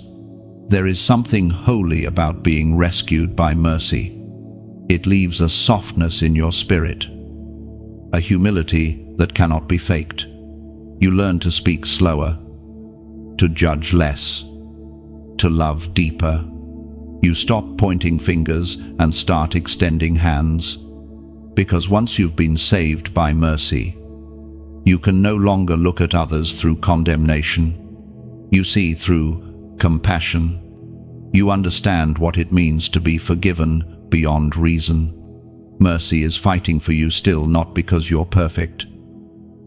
There is something holy about being rescued by mercy. It leaves a softness in your spirit, a humility that cannot be faked. You learn to speak slower, to judge less, to love deeper. You stop pointing fingers and start extending hands, because once you've been saved by mercy, you can no longer look at others through condemnation. You see through compassion. You understand what it means to be forgiven beyond reason. Mercy is fighting for you still, not because you're perfect,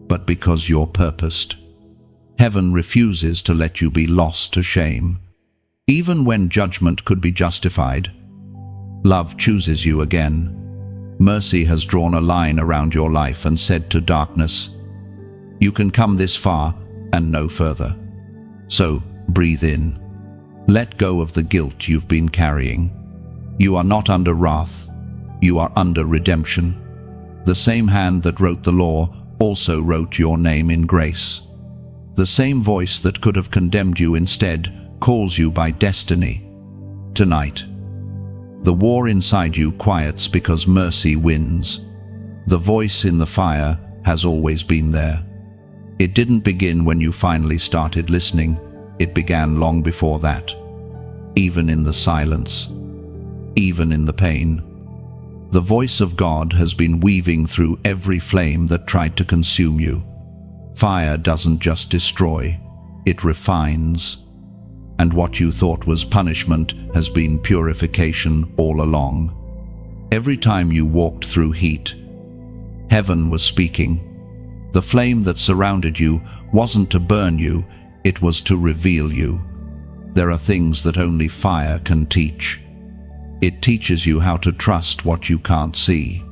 but because you're purposed. Heaven refuses to let you be lost to shame. Even when judgment could be justified, love chooses you again. Mercy has drawn a line around your life and said to darkness, you can come this far and no further. So breathe in. Let go of the guilt you've been carrying. You are not under wrath. You are under redemption. The same hand that wrote the law also wrote your name in grace. The same voice that could have condemned you instead calls you by destiny. Tonight, the war inside you quiets because mercy wins. The voice in the fire has always been there. It didn't begin when you finally started listening. It began long before that. Even in the silence, even in the pain, the voice of God has been weaving through every flame that tried to consume you. Fire doesn't just destroy, it refines. And what you thought was punishment has been purification all along. Every time you walked through heat, heaven was speaking. The flame that surrounded you wasn't to burn you, it was to reveal you. There are things that only fire can teach. It teaches you how to trust what you can't see,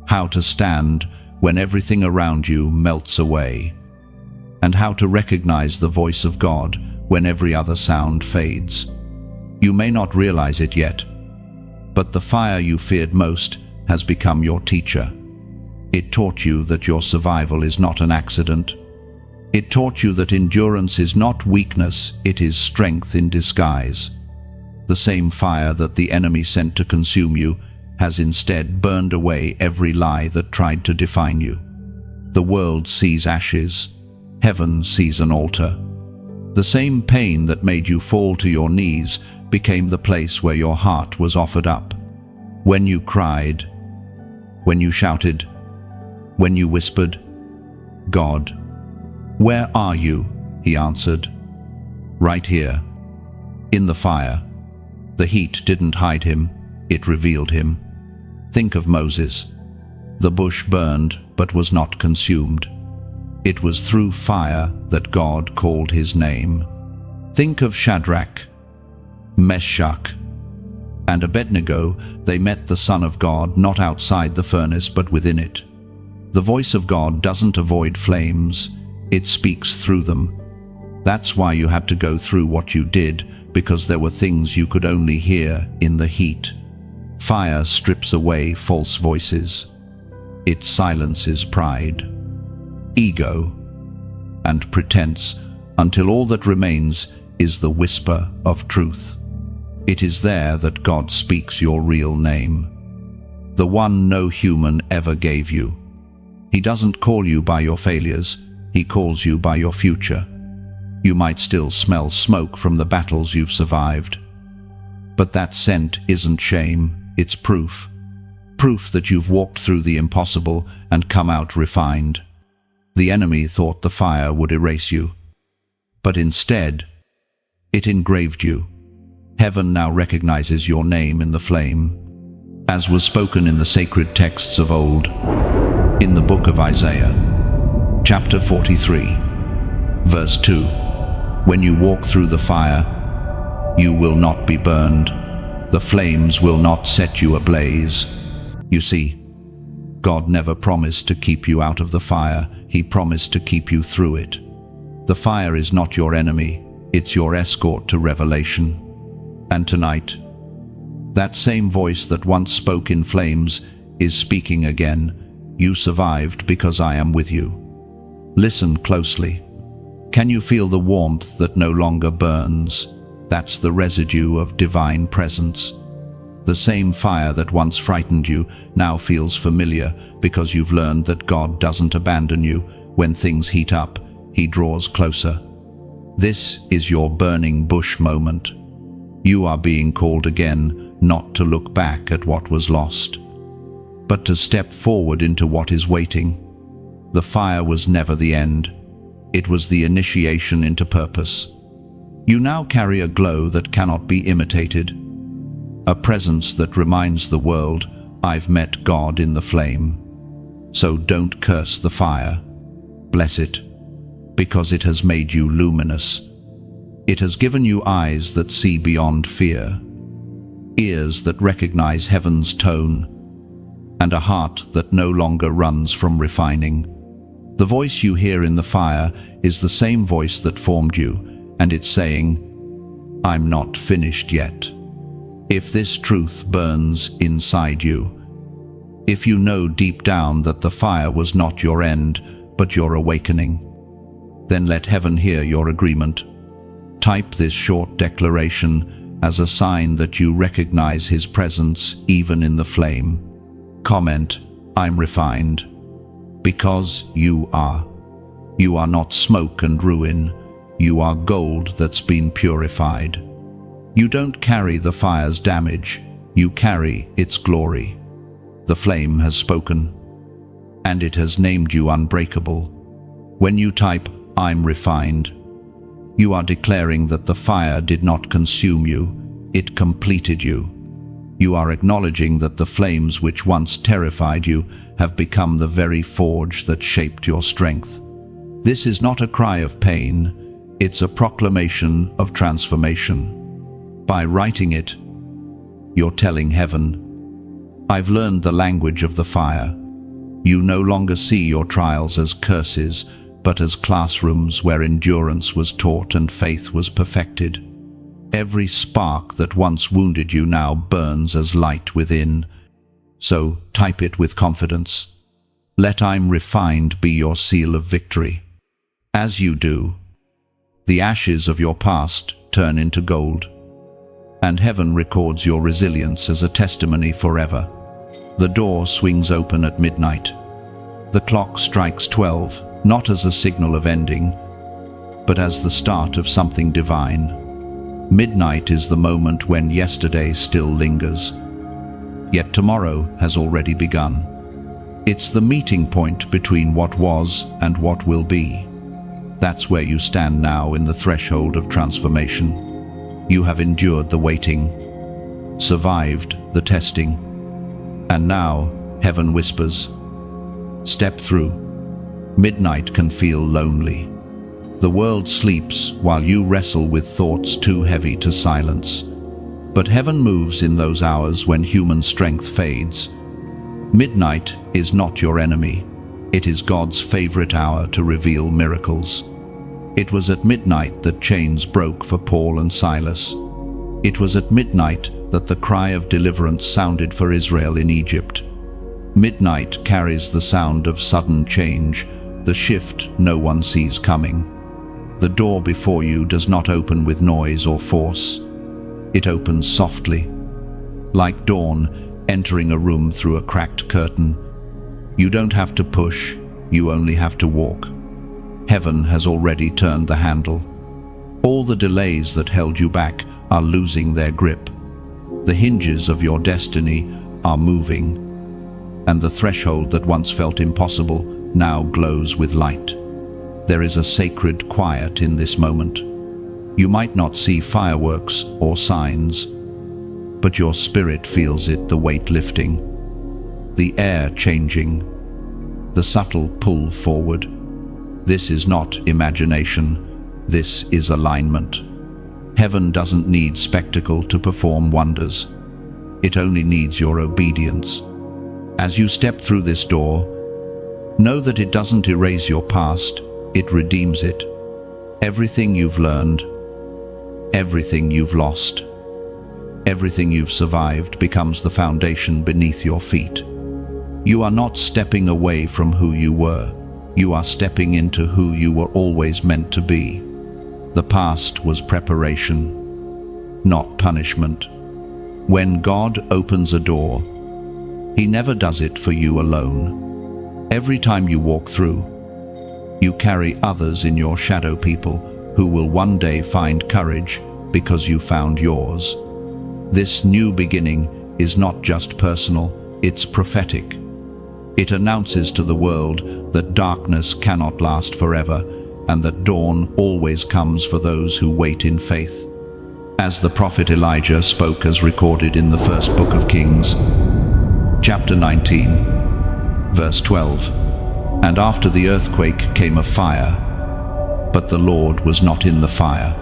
how to stand when everything around you melts away, and how to recognize the voice of God when every other sound fades. You may not realize it yet, but the fire you feared most has become your teacher. It taught you that your survival is not an accident. It taught you that endurance is not weakness, it is strength in disguise. The same fire that the enemy sent to consume you has instead burned away every lie that tried to define you. The world sees ashes, heaven sees an altar. The same pain that made you fall to your knees became the place where your heart was offered up. When you cried, when you shouted, when you whispered, God, where are you? He answered, right here, in the fire. The heat didn't hide him, it revealed him. Think of Moses. The bush burned but was not consumed. It was through fire that God called his name. Think of Shadrach, Meshach, and Abednego. They met the Son of God not outside the furnace but within it. The voice of God doesn't avoid flames, it speaks through them. That's why you had to go through what you did, because there were things you could only hear in the heat. Fire strips away false voices. It silences pride, ego, and pretense until all that remains is the whisper of truth. It is there that God speaks your real name, the one no human ever gave you. He doesn't call you by your failures, he calls you by your future. You might still smell smoke from the battles you've survived, but that scent isn't shame, it's proof. Proof that you've walked through the impossible and come out refined. The enemy thought the fire would erase you, but instead, it engraved you. Heaven now recognizes your name in the flame, as was spoken in the sacred texts of old. In the book of Isaiah, chapter 43, verse 2, when you walk through the fire, you will not be burned. The flames will not set you ablaze. You see, God never promised to keep you out of the fire, he promised to keep you through it. The fire is not your enemy, it's your escort to revelation. And tonight, that same voice that once spoke in flames is speaking again. You survived because I am with you. Listen closely. Can you feel the warmth that no longer burns? That's the residue of divine presence. The same fire that once frightened you now feels familiar because you've learned that God doesn't abandon you. When things heat up, He draws closer. This is your burning bush moment. You are being called again, not to look back at what was lost, but to step forward into what is waiting. The fire was never the end. It was the initiation into purpose. You now carry a glow that cannot be imitated, a presence that reminds the world, I've met God in the flame. So don't curse the fire. Bless it, because it has made you luminous. It has given you eyes that see beyond fear, ears that recognize heaven's tone, and a heart that no longer runs from refining. The voice you hear in the fire is the same voice that formed you, and it's saying, I'm not finished yet. If this truth burns inside you, if you know deep down that the fire was not your end, but your awakening, then let heaven hear your agreement. Type this short declaration as a sign that you recognize His presence even in the flame. Comment, I'm refined. Because you are. You are not smoke and ruin. You are gold that's been purified. You don't carry the fire's damage. You carry its glory. The flame has spoken, and it has named you unbreakable. When you type, I'm refined, you are declaring that the fire did not consume you, it completed you. You are acknowledging that the flames which once terrified you have become the very forge that shaped your strength. This is not a cry of pain, it's a proclamation of transformation. By writing it, you're telling heaven, I've learned the language of the fire. You no longer see your trials as curses, but as classrooms where endurance was taught and faith was perfected. Every spark that once wounded you now burns as light within. So type it with confidence. Let I'm refined be your seal of victory. As you do, the ashes of your past turn into gold, and heaven records your resilience as a testimony forever. The door swings open at midnight. The clock strikes 12, not as a signal of ending, but as the start of something divine. Midnight is the moment when yesterday still lingers, yet tomorrow has already begun. It's the meeting point between what was and what will be. That's where you stand now in the threshold of transformation. You have endured the waiting, survived the testing, and now heaven whispers, step through. Midnight can feel lonely. The world sleeps while you wrestle with thoughts too heavy to silence. But heaven moves in those hours when human strength fades. Midnight is not your enemy. It is God's favorite hour to reveal miracles. It was at midnight that chains broke for Paul and Silas. It was at midnight that the cry of deliverance sounded for Israel in Egypt. Midnight carries the sound of sudden change, the shift no one sees coming. The door before you does not open with noise or force. It opens softly, like dawn entering a room through a cracked curtain. You don't have to push, you only have to walk. Heaven has already turned the handle. All the delays that held you back are losing their grip. The hinges of your destiny are moving, and the threshold that once felt impossible now glows with light. There is a sacred quiet in this moment. You might not see fireworks or signs, but your spirit feels it, the weight lifting, the air changing, the subtle pull forward. This is not imagination, this is alignment. Heaven doesn't need spectacle to perform wonders. It only needs your obedience. As you step through this door, know that it doesn't erase your past, it redeems it. Everything you've learned, everything you've lost, everything you've survived becomes the foundation beneath your feet. You are not stepping away from who you were. You are stepping into who you were always meant to be. The past was preparation. not punishment. When God opens a door, He never does it for you alone. Every time you walk through, you carry others in your shadow people who will one day find courage because you found yours. This new beginning is not just personal, it's prophetic. It announces to the world that darkness cannot last forever and that dawn always comes for those who wait in faith. As the prophet Elijah spoke as recorded in the first book of Kings, chapter 19, verse 12, "And after the earthquake came a fire, but the Lord was not in the fire.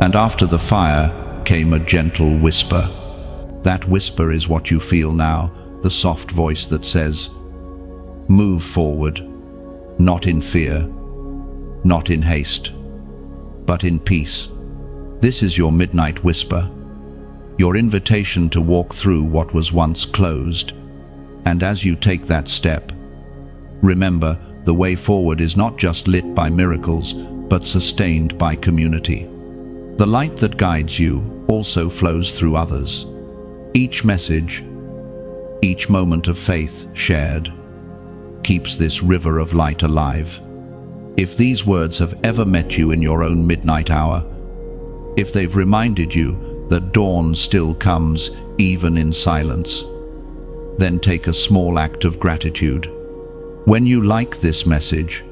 And after the fire came a gentle whisper." That whisper is what you feel now, the soft voice that says, "Move forward, not in fear, not in haste, but in peace." This is your midnight whisper, your invitation to walk through what was once closed. And as you take that step, remember, the way forward is not just lit by miracles, but sustained by community. The light that guides you also flows through others. Each message, each moment of faith shared, keeps this river of light alive. If these words have ever met you in your own midnight hour, if they've reminded you that dawn still comes even in silence, then take a small act of gratitude. When you like this message,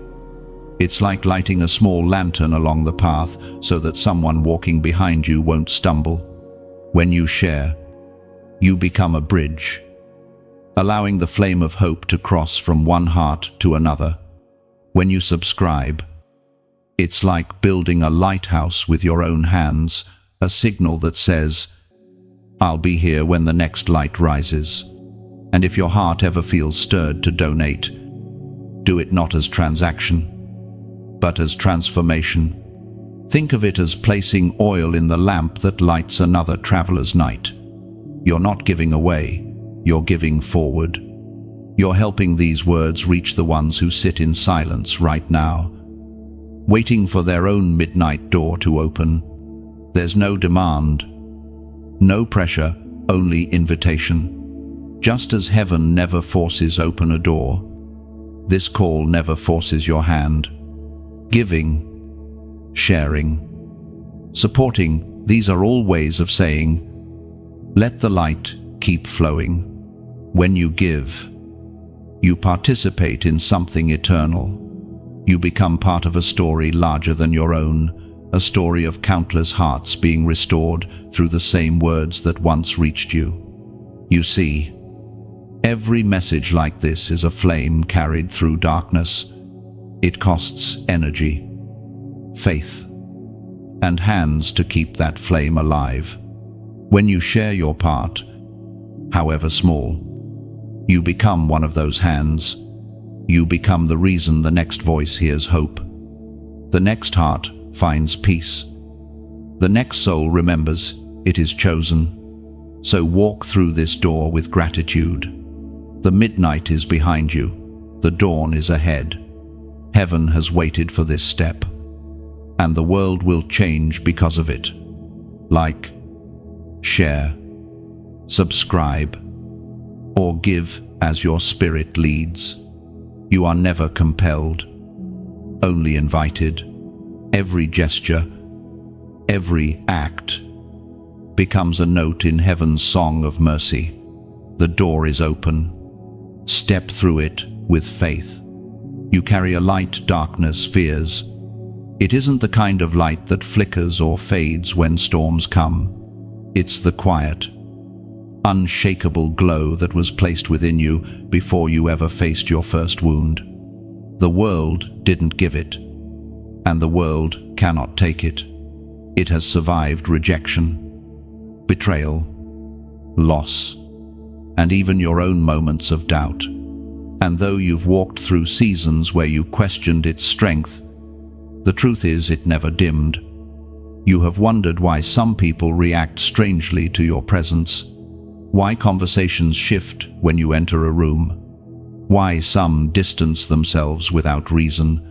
it's like lighting a small lantern along the path so that someone walking behind you won't stumble. When you share, you become a bridge, allowing the flame of hope to cross from one heart to another. When you subscribe, it's like building a lighthouse with your own hands, a signal that says, "I'll be here when the next light rises." And if your heart ever feels stirred to donate, do it not as transaction, but as transformation. Think of it as placing oil in the lamp that lights another traveler's night. You're not giving away, you're giving forward. You're helping these words reach the ones who sit in silence right now, waiting for their own midnight door to open. There's no demand, no pressure, only invitation. Just as heaven never forces open a door, this call never forces your hand. Giving, sharing, supporting, these are all ways of saying, let the light keep flowing. When you give, you participate in something eternal. You become part of a story larger than your own, a story of countless hearts being restored through the same words that once reached you. You see, every message like this is a flame carried through darkness. It costs energy, faith, and hands to keep that flame alive. When you share your part, however small, you become one of those hands. You become the reason the next voice hears hope. The next heart finds peace. The next soul remembers it is chosen. So walk through this door with gratitude. The midnight is behind you. The dawn is ahead. Heaven has waited for this step, and the world will change because of it. Like, share, subscribe, or give as your spirit leads. You are never compelled, only invited. Every gesture, every act becomes a note in heaven's song of mercy. The door is open. Step through it with faith. You carry a light darkness fears. It isn't the kind of light that flickers or fades when storms come. It's the quiet, unshakable glow that was placed within you before you ever faced your first wound. The world didn't give it, and the world cannot take it. It has survived rejection, betrayal, loss, and even your own moments of doubt. And though you've walked through seasons where you questioned its strength, the truth is it never dimmed. You have wondered why some people react strangely to your presence, why conversations shift when you enter a room, why some distance themselves without reason.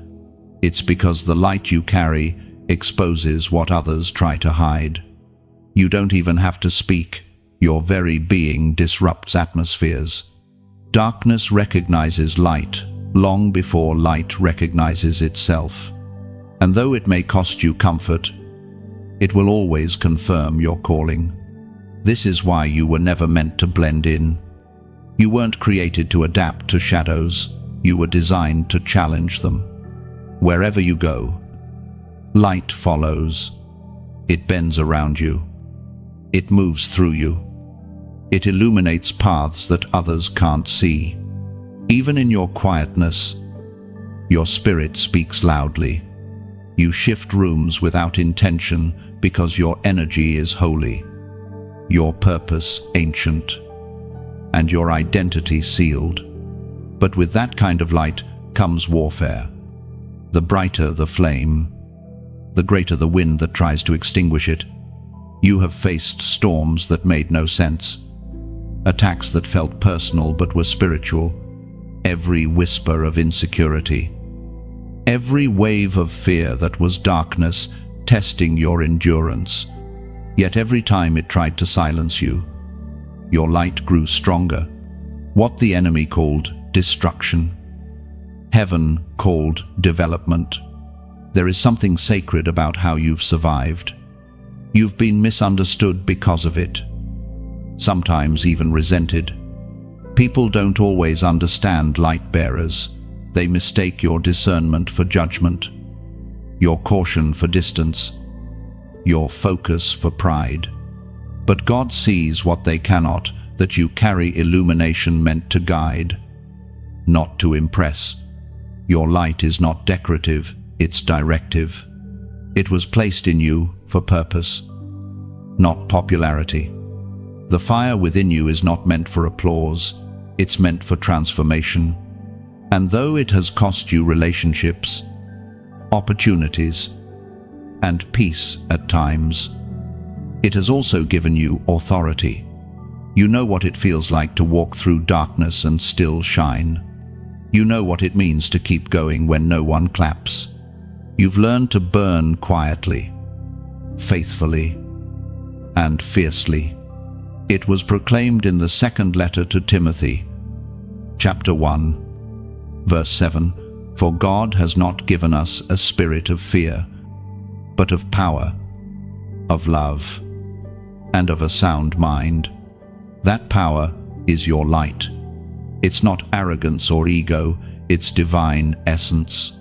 It's because the light you carry exposes what others try to hide. You don't even have to speak. Your very being disrupts atmospheres. Darkness recognizes light long before light recognizes itself. And though it may cost you comfort, it will always confirm your calling. This is why you were never meant to blend in. You weren't created to adapt to shadows. You were designed to challenge them. Wherever you go, light follows. It bends around you. It moves through you. It illuminates paths that others can't see. Even in your quietness, your spirit speaks loudly. You shift rooms without intention because your energy is holy, your purpose ancient, and your identity sealed. But with that kind of light comes warfare. The brighter the flame, the greater the wind that tries to extinguish it. You have faced storms that made no sense, attacks that felt personal but were spiritual, every whisper of insecurity, every wave of fear that was darkness testing your endurance. Yet every time it tried to silence you, your light grew stronger. What the enemy called destruction, heaven called development. There is something sacred about how you've survived. You've been misunderstood because of it, sometimes even resented. People don't always understand light bearers. They mistake your discernment for judgment, your caution for distance, your focus for pride. But God sees what they cannot, that you carry illumination meant to guide, not to impress. Your light is not decorative, it's directive. It was placed in you for purpose, not popularity. The fire within you is not meant for applause, it's meant for transformation. And though it has cost you relationships, opportunities, and peace at times, it has also given you authority. You know what it feels like to walk through darkness and still shine. You know what it means to keep going when no one claps. You've learned to burn quietly, faithfully, and fiercely. It was proclaimed in the second letter to Timothy, chapter 1, verse 7, "For God has not given us a spirit of fear, but of power, of love, and of a sound mind." That power is your light. It's not arrogance or ego, it's divine essence.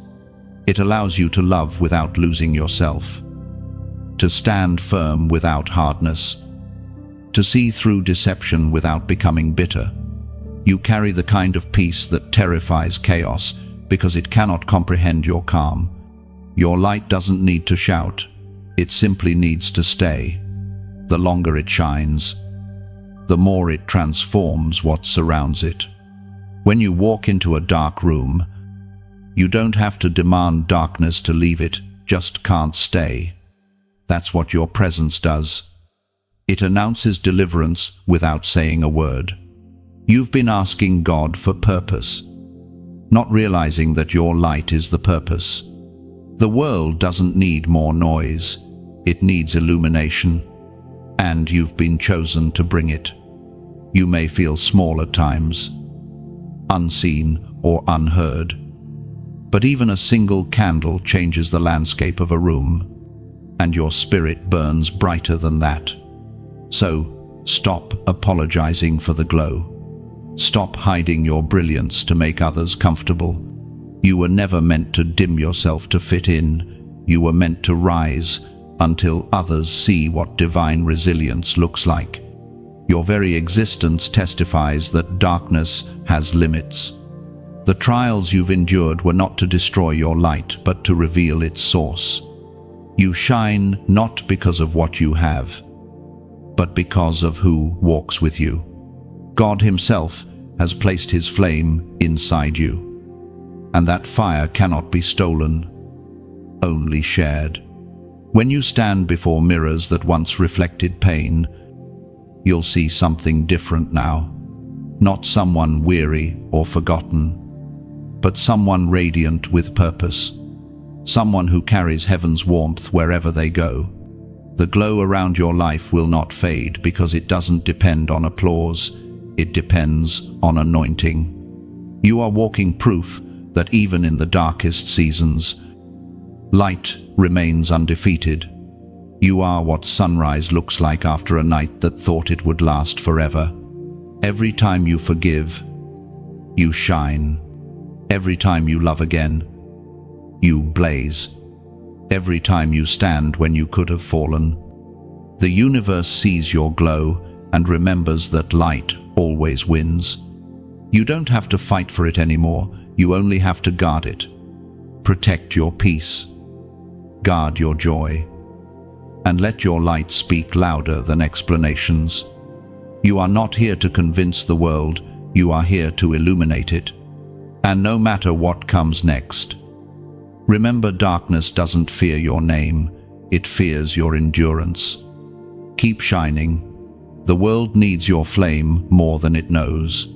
It allows you to love without losing yourself, to stand firm without hardness, to see through deception without becoming bitter. You carry the kind of peace that terrifies chaos because it cannot comprehend your calm. Your light doesn't need to shout, it simply needs to stay. The longer it shines, the more it transforms what surrounds it. When you walk into a dark room, you don't have to demand darkness to leave it, just can't stay. That's what your presence does. It announces deliverance without saying a word. You've been asking God for purpose, not realizing that your light is the purpose. The world doesn't need more noise, it needs illumination, and you've been chosen to bring it. You may feel small at times, unseen or unheard, but even a single candle changes the landscape of a room, and your spirit burns brighter than that. So, stop apologizing for the glow. Stop hiding your brilliance to make others comfortable. You were never meant to dim yourself to fit in. You were meant to rise until others see what divine resilience looks like. Your very existence testifies that darkness has limits. The trials you've endured were not to destroy your light, but to reveal its source. You shine not because of what you have, but because of who walks with you. God Himself has placed His flame inside you, and that fire cannot be stolen, only shared. When you stand before mirrors that once reflected pain, you'll see something different now. Not someone weary or forgotten, but someone radiant with purpose. Someone who carries heaven's warmth wherever they go. The glow around your life will not fade because it doesn't depend on applause. It depends on anointing. You are walking proof that even in the darkest seasons, light remains undefeated. You are what sunrise looks like after a night that thought it would last forever. Every time you forgive, you shine. Every time you love again, you blaze. Every time you stand when you could have fallen. The universe sees your glow and remembers that light always wins. You don't have to fight for it anymore. You only have to guard it. Protect your peace. Guard your joy. And let your light speak louder than explanations. You are not here to convince the world. You are here to illuminate it. And no matter what comes next, remember, darkness doesn't fear your name. It fears your endurance. Keep shining. The world needs your flame more than it knows.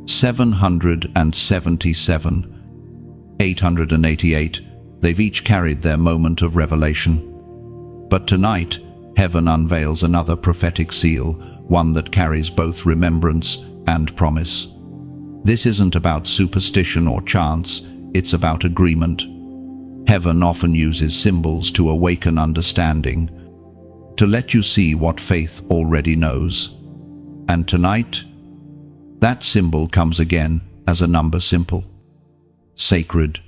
777, 888, they've each carried their moment of revelation. But tonight, heaven unveils another prophetic seal, one that carries both remembrance and promise. This isn't about superstition or chance, it's about agreement. Heaven often uses symbols to awaken understanding, to let you see what faith already knows. And tonight, that symbol comes again as a number, simple, sacred,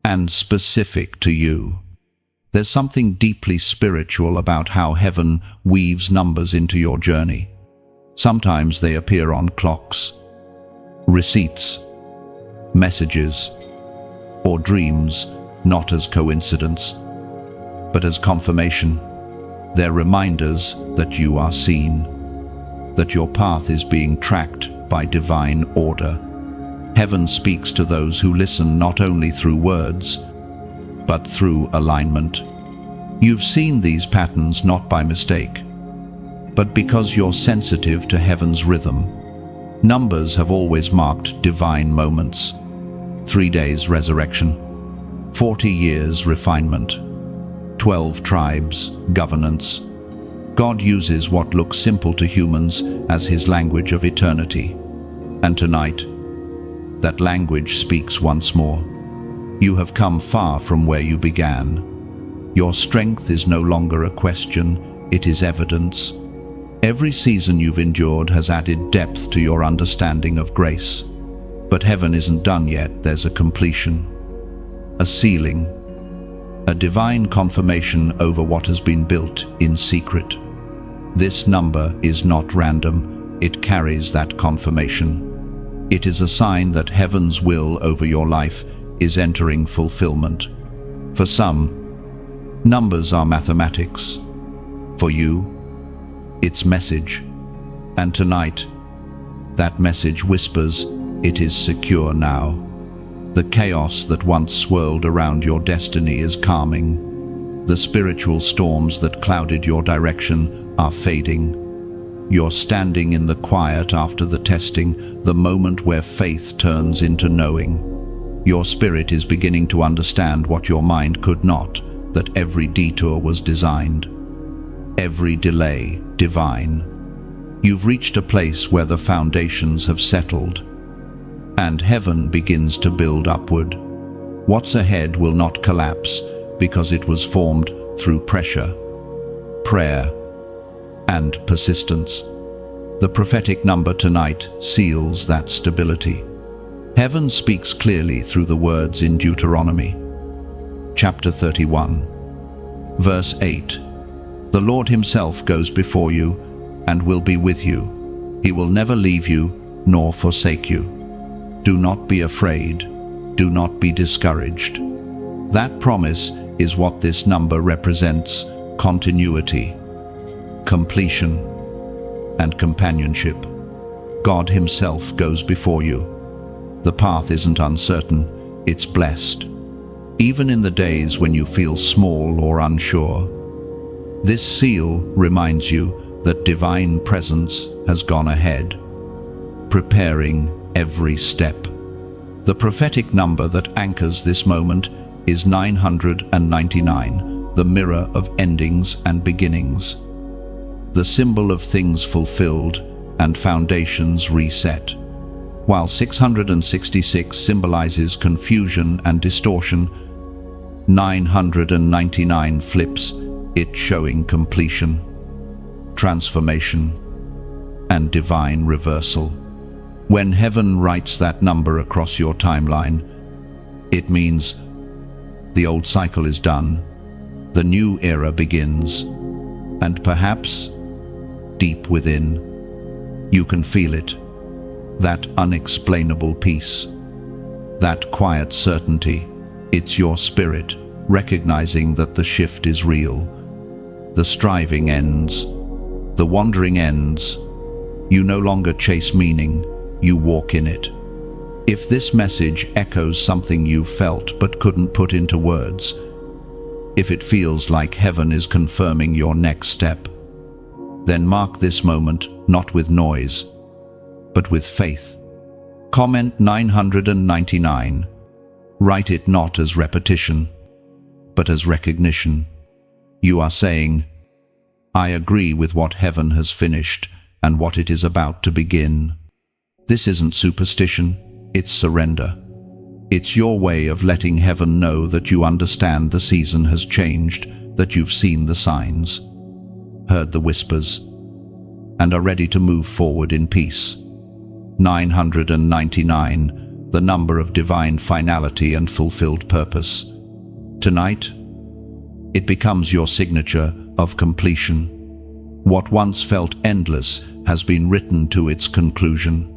and specific to you. There's something deeply spiritual about how heaven weaves numbers into your journey. Sometimes they appear on clocks, receipts, messages, or dreams, not as coincidence, but as confirmation. They're reminders that you are seen, that your path is being tracked by divine order. Heaven speaks to those who listen not only through words, but through alignment. You've seen these patterns not by mistake, but because you're sensitive to heaven's rhythm. Numbers have always marked divine moments. 3 days resurrection, 40 years refinement, 12 tribes governance. God uses what looks simple to humans as his language of eternity. And tonight, that language speaks once more. You have come far from where you began. Your strength is no longer a question, it is evidence. Every season you've endured has added depth to your understanding of grace. But heaven isn't done yet. There's a completion, a sealing, a divine confirmation over what has been built in secret. This number is not random, it carries that confirmation. It is a sign that heaven's will over your life is entering fulfillment. For some, numbers are mathematics. For you, it's message. And tonight, that message whispers, it is secure now. The chaos that once swirled around your destiny is calming. The spiritual storms that clouded your direction are fading. You're standing in the quiet after the testing, the moment where faith turns into knowing. Your spirit is beginning to understand what your mind could not, that every detour was designed, every delay divine. You've reached a place where the foundations have settled, and heaven begins to build upward. What's ahead will not collapse because it was formed through pressure, prayer, and persistence. The prophetic number tonight seals that stability. Heaven speaks clearly through the words in Deuteronomy, chapter 31, verse 8. The Lord himself goes before you and will be with you. He will never leave you nor forsake you. Do not be afraid. Do not be discouraged. That promise is what this number represents: continuity, completion, and companionship. God himself goes before you. The path isn't uncertain, it's blessed. Even in the days when you feel small or unsure, this seal reminds you that divine presence has gone ahead, preparing every step. The prophetic number that anchors this moment is 999, the mirror of endings and beginnings, the symbol of things fulfilled and foundations reset. While 666 symbolizes confusion and distortion, 999 flips it, showing completion, transformation, and divine reversal. When heaven writes that number across your timeline, it means the old cycle is done, the new era begins, and perhaps, deep within, you can feel it, that unexplainable peace, that quiet certainty. It's your spirit recognizing that the shift is real. The striving ends, the wandering ends. You no longer chase meaning, you walk in it. If this message echoes something you felt but couldn't put into words, if it feels like heaven is confirming your next step, then mark this moment not with noise, but with faith. Comment 999. Write it not as repetition, but as recognition. You are saying, I agree with what heaven has finished and what it is about to begin. This isn't superstition, it's surrender. It's your way of letting heaven know that you understand the season has changed, that you've seen the signs, heard the whispers, and are ready to move forward in peace. 999, the number of divine finality and fulfilled purpose. Tonight, it becomes your signature of completion. What once felt endless has been written to its conclusion.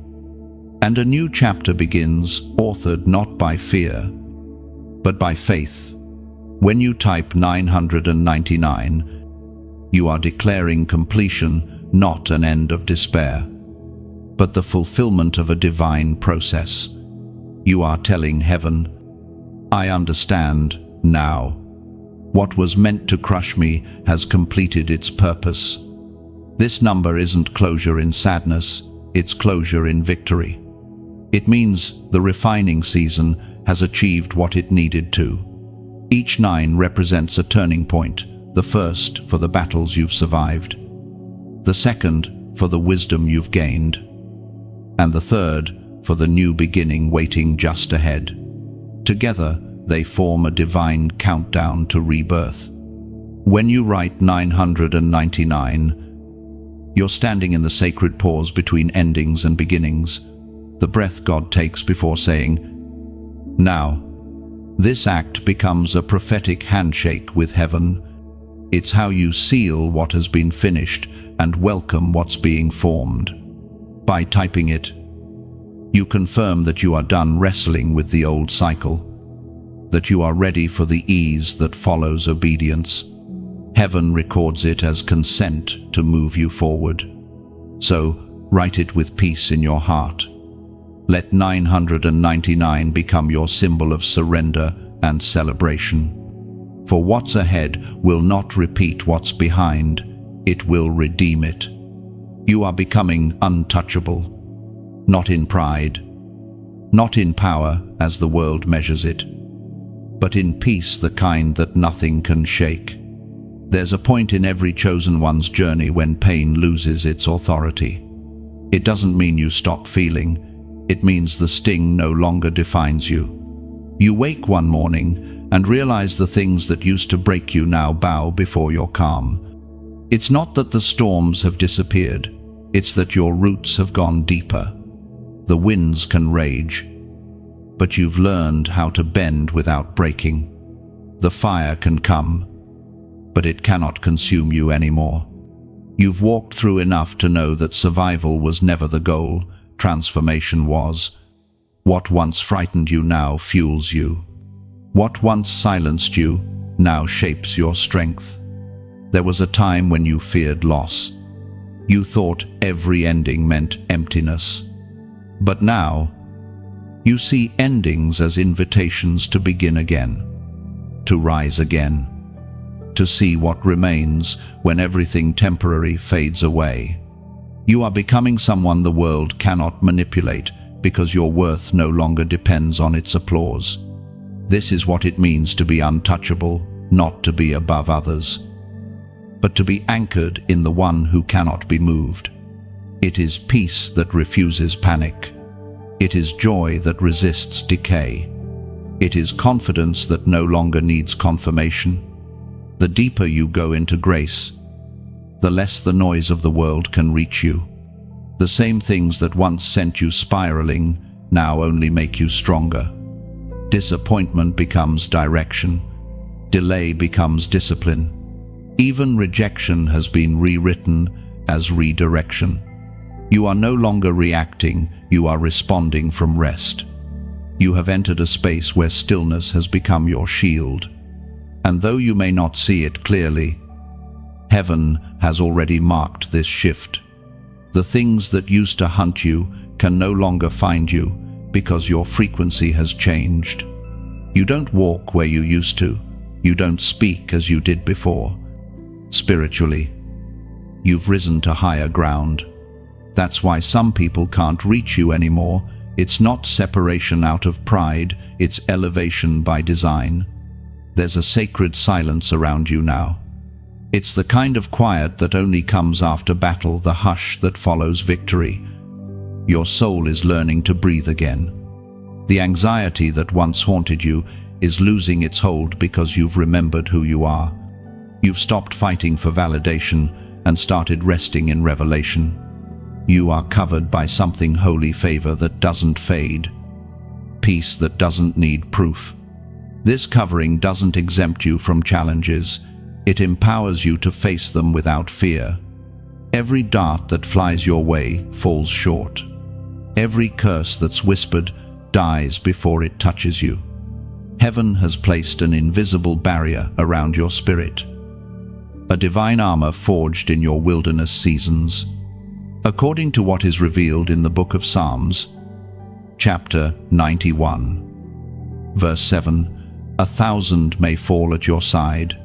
And a new chapter begins, authored not by fear, but by faith. When you type 999, you are declaring completion, not an end of despair, but the fulfillment of a divine process. You are telling heaven, I understand now. What was meant to crush me has completed its purpose. This number isn't closure in sadness, it's closure in victory. It means the refining season has achieved what it needed to. Each 9 represents a turning point, the first for the battles you've survived, the second for the wisdom you've gained, and the third for the new beginning waiting just ahead. Together, they form a divine countdown to rebirth. When you write 999, you're standing in the sacred pause between endings and beginnings, the breath God takes before saying, now. This act becomes a prophetic handshake with heaven. It's how you seal what has been finished and welcome what's being formed. By typing it, you confirm that you are done wrestling with the old cycle, that you are ready for the ease that follows obedience. Heaven records it as consent to move you forward. So, write it with peace in your heart. Let 999 become your symbol of surrender and celebration. For what's ahead will not repeat what's behind, it will redeem it. You are becoming untouchable, not in pride, not in power as the world measures it, but in peace, the kind that nothing can shake. There's a point in every chosen one's journey when pain loses its authority. It doesn't mean you stop feeling, it means the sting no longer defines you. You wake one morning and realize the things that used to break you now bow before your calm. It's not that the storms have disappeared, it's that your roots have gone deeper. The winds can rage, but you've learned how to bend without breaking. The fire can come, but it cannot consume you anymore. You've walked through enough to know that survival was never the goal, transformation was. What once frightened you now fuels you. What once silenced you now shapes your strength. There was a time when you feared loss. You thought every ending meant emptiness. But now, you see endings as invitations to begin again, to rise again, to see what remains when everything temporary fades away. You are becoming someone the world cannot manipulate because your worth no longer depends on its applause. This is what it means to be untouchable, not to be above others, but to be anchored in the one who cannot be moved. It is peace that refuses panic. It is joy that resists decay. It is confidence that no longer needs confirmation. The deeper you go into grace, the less the noise of the world can reach you. The same things that once sent you spiraling now only make you stronger. Disappointment becomes direction. Delay becomes discipline. Even rejection has been rewritten as redirection. You are no longer reacting, you are responding from rest. You have entered a space where stillness has become your shield. And though you may not see it clearly, heaven has already marked this shift. The things that used to hunt you can no longer find you because your frequency has changed. You don't walk where you used to. You don't speak as you did before. Spiritually, you've risen to higher ground. That's why some people can't reach you anymore. It's not separation out of pride, it's elevation by design. There's a sacred silence around you now. It's the kind of quiet that only comes after battle, the hush that follows victory. Your soul is learning to breathe again. The anxiety that once haunted you is losing its hold because you've remembered who you are. You've stopped fighting for validation and started resting in revelation. You are covered by something holy, favor that doesn't fade, peace that doesn't need proof. This covering doesn't exempt you from challenges. It empowers you to face them without fear. Every dart that flies your way falls short. Every curse that's whispered dies before it touches you. Heaven has placed an invisible barrier around your spirit, a divine armor forged in your wilderness seasons. According to what is revealed in the book of Psalms, chapter 91, verse 7, 1,000 may fall at your side,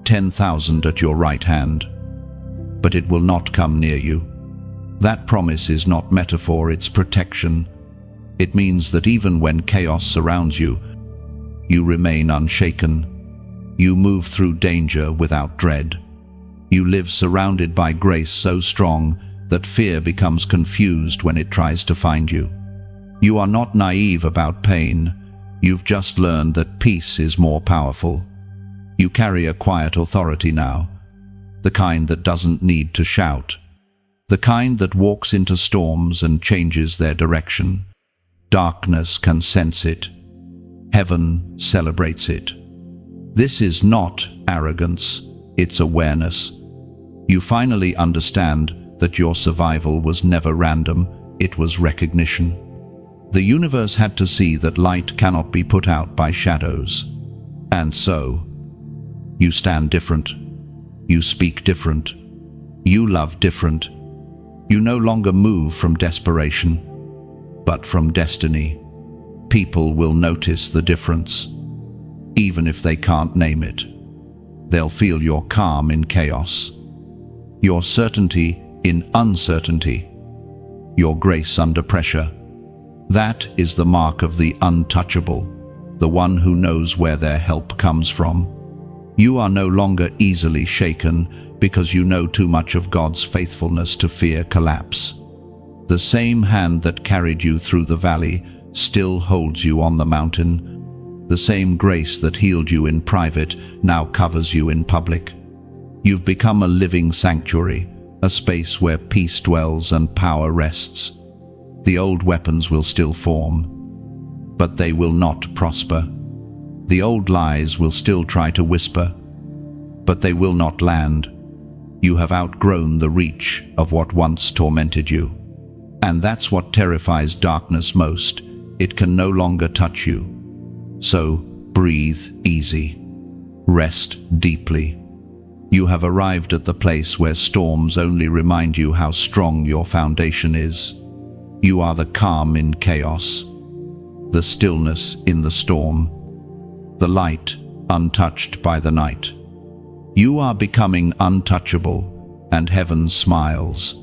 10,000 at your right hand, but it will not come near you. That promise is not metaphor, it's protection. It means that even when chaos surrounds you, you remain unshaken. You move through danger without dread. You live surrounded by grace so strong that fear becomes confused when it tries to find you. You are not naive about pain. You've just learned that peace is more powerful. You carry a quiet authority now, the kind that doesn't need to shout, the kind that walks into storms and changes their direction. Darkness can sense it. Heaven celebrates it. This is not arrogance, it's awareness. You finally understand that your survival was never random, it was recognition. The universe had to see that light cannot be put out by shadows. And so, you stand different. You speak different. You love different. You no longer move from desperation, but from destiny. People will notice the difference. Even if they can't name it, they'll feel your calm in chaos, your certainty in uncertainty, your grace under pressure. That is the mark of the untouchable, the one who knows where their help comes from. You are no longer easily shaken because you know too much of God's faithfulness to fear collapse. The same hand that carried you through the valley still holds you on the mountain. The same grace that healed you in private now covers you in public. You've become a living sanctuary, a space where peace dwells and power rests. The old weapons will still form, but they will not prosper. The old lies will still try to whisper, but they will not land. You have outgrown the reach of what once tormented you. And that's what terrifies darkness most. It can no longer touch you. So breathe easy. Rest deeply. You have arrived at the place where storms only remind you how strong your foundation is. You are the calm in chaos, the stillness in the storm, the light untouched by the night. You are becoming untouchable, and heaven smiles,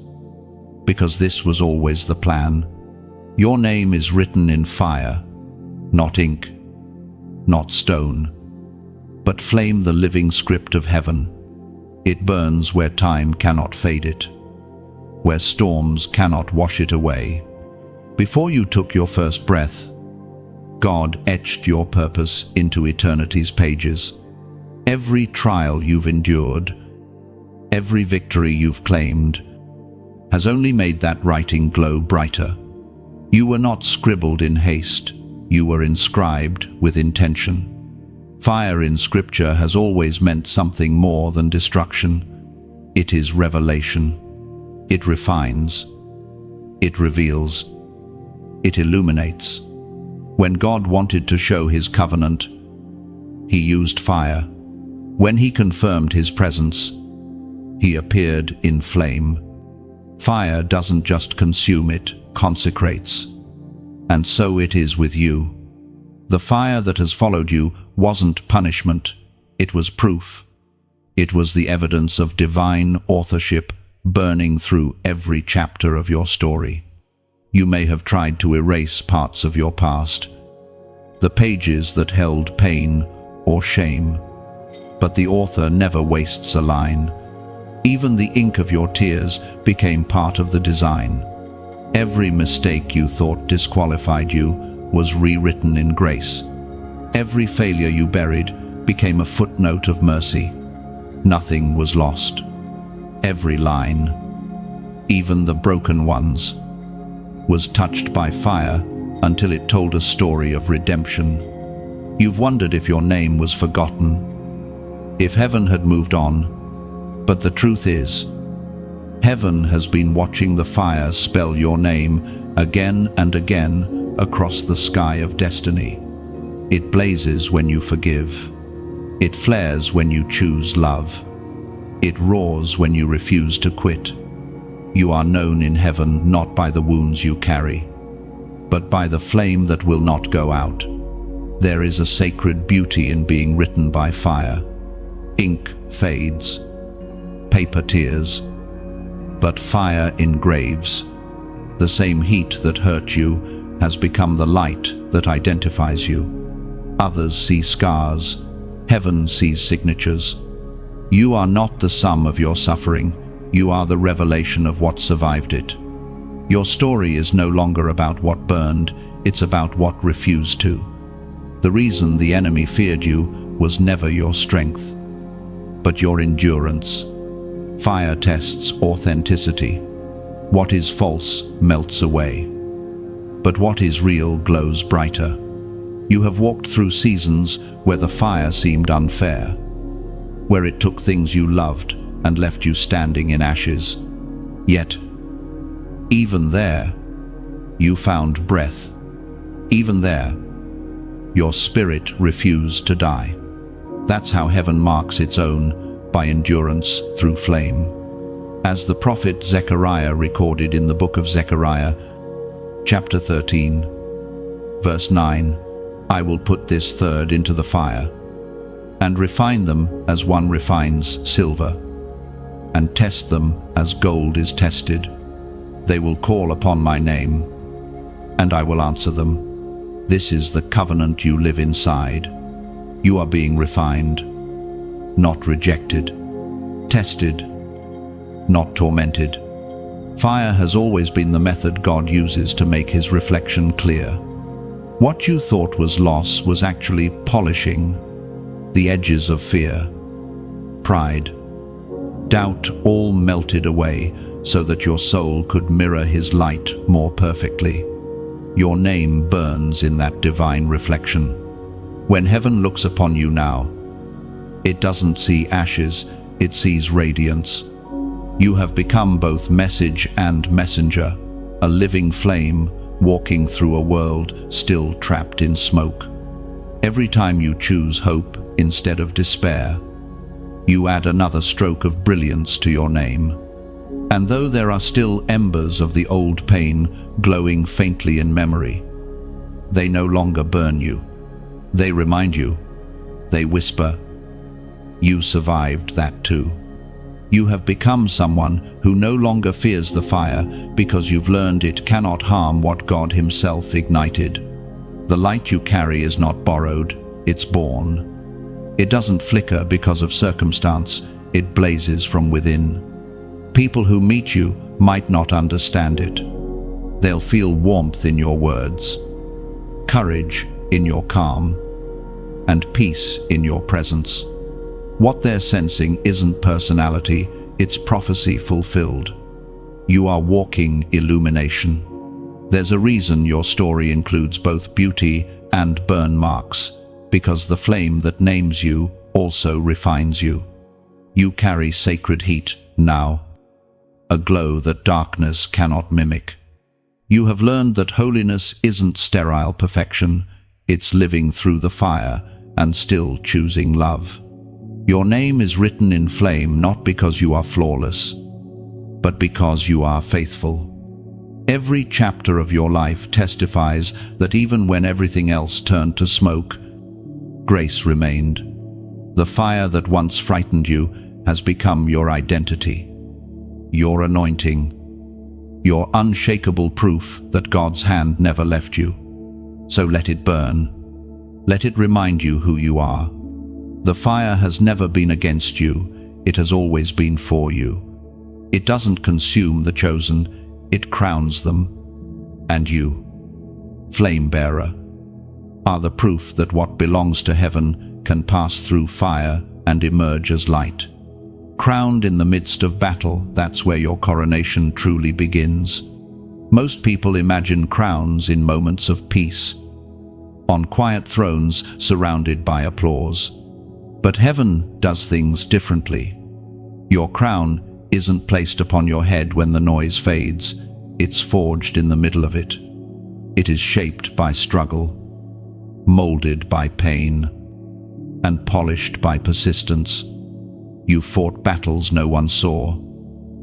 because this was always the plan. Your name is written in fire, not ink, not stone. but flame the living script of heaven. It burns where time cannot fade it, where storms cannot wash it away. Before you took your first breath, God etched your purpose into eternity's pages. Every trial you've endured, every victory you've claimed, has only made that writing glow brighter. You were not scribbled in haste, you were inscribed with intention. Fire in Scripture has always meant something more than destruction. It is revelation. It refines. It reveals. It illuminates. When God wanted to show his covenant, he used fire. When he confirmed his presence, he appeared in flame. Fire doesn't just consume, it consecrates. And so it is with you. The fire that has followed you wasn't punishment, it was proof. It was the evidence of divine authorship burning through every chapter of your story. You may have tried to erase parts of your past, the pages that held pain or shame, but the author never wastes a line. Even the ink of your tears became part of the design. Every mistake you thought disqualified you was rewritten in grace. Every failure you buried became a footnote of mercy. Nothing was lost. Every line, even the broken ones, was touched by fire until it told a story of redemption. You've wondered if your name was forgotten, if heaven had moved on, but the truth is, heaven has been watching the fire spell your name again and again across the sky of destiny. It blazes when you forgive. It flares when you choose love. It roars when you refuse to quit. You are known in heaven not by the wounds you carry, but by the flame that will not go out. There is a sacred beauty in being written by fire. Ink fades, paper tears, but fire engraves. The same heat that hurt you has become the light that identifies you. Others see scars, heaven sees signatures. You are not the sum of your suffering, you are the revelation of what survived it. Your story is no longer about what burned, it's about what refused to. The reason the enemy feared you was never your strength, but your endurance. Fire tests authenticity. What is false melts away, but what is real glows brighter. You have walked through seasons where the fire seemed unfair, where it took things you loved and left you standing in ashes. Yet, even there, you found breath. Even there, your spirit refused to die. That's how heaven marks its own, by endurance through flame. As the prophet Zechariah recorded in the book of Zechariah, chapter 13, verse 9, I will put this third into the fire, and refine them as one refines silver, and test them as gold is tested. They will call upon my name, and I will answer them. This is the covenant you live inside. You are being refined, not rejected, tested, not tormented. Fire has always been the method God uses to make his reflection clear. What you thought was loss was actually polishing the edges of fear, pride, doubt, all melted away so that your soul could mirror his light more perfectly. Your name burns in that divine reflection. When heaven looks upon you now, it doesn't see ashes, it sees radiance. You have become both message and messenger, a living flame walking through a world still trapped in smoke. Every time you choose hope instead of despair, you add another stroke of brilliance to your name. And though there are still embers of the old pain glowing faintly in memory, they no longer burn you. They remind you, they whisper, you survived that too. You have become someone who no longer fears the fire because you've learned it cannot harm what God himself ignited. The light you carry is not borrowed, it's born. It doesn't flicker because of circumstance, it blazes from within. People who meet you might not understand it. They'll feel warmth in your words, courage in your calm, and peace in your presence. What they're sensing isn't personality, it's prophecy fulfilled. You are walking illumination. There's a reason your story includes both beauty and burn marks, because the flame that names you also refines you. You carry sacred heat now, a glow that darkness cannot mimic. You have learned that holiness isn't sterile perfection, it's living through the fire and still choosing love. Your name is written in flame not because you are flawless, but because you are faithful. Every chapter of your life testifies that even when everything else turned to smoke, grace remained. The fire that once frightened you has become your identity, your anointing, your unshakable proof that God's hand never left you. So let it burn. Let it remind you who you are. The fire has never been against you, it has always been for you. It doesn't consume the chosen, it crowns them. And you, flame bearer, are the proof that what belongs to heaven can pass through fire and emerge as light. Crowned in the midst of battle, that's where your coronation truly begins. Most people imagine crowns in moments of peace, on quiet thrones surrounded by applause. But heaven does things differently. Your crown isn't placed upon your head when the noise fades, it's forged in the middle of it. It is shaped by struggle, molded by pain, and polished by persistence. You've fought battles no one saw.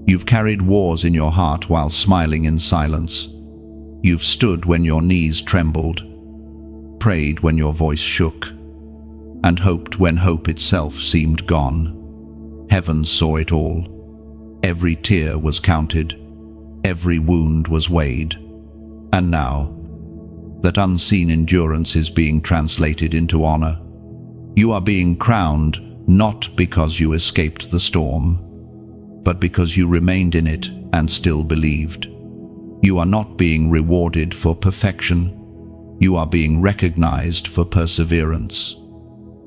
You've carried wars in your heart while smiling in silence. You've stood when your knees trembled, prayed when your voice shook, and hoped when hope itself seemed gone. Heaven saw it all. Every tear was counted, every wound was weighed. And now, that unseen endurance is being translated into honor. You are being crowned not because you escaped the storm, but because you remained in it and still believed. You are not being rewarded for perfection. You are being recognized for perseverance.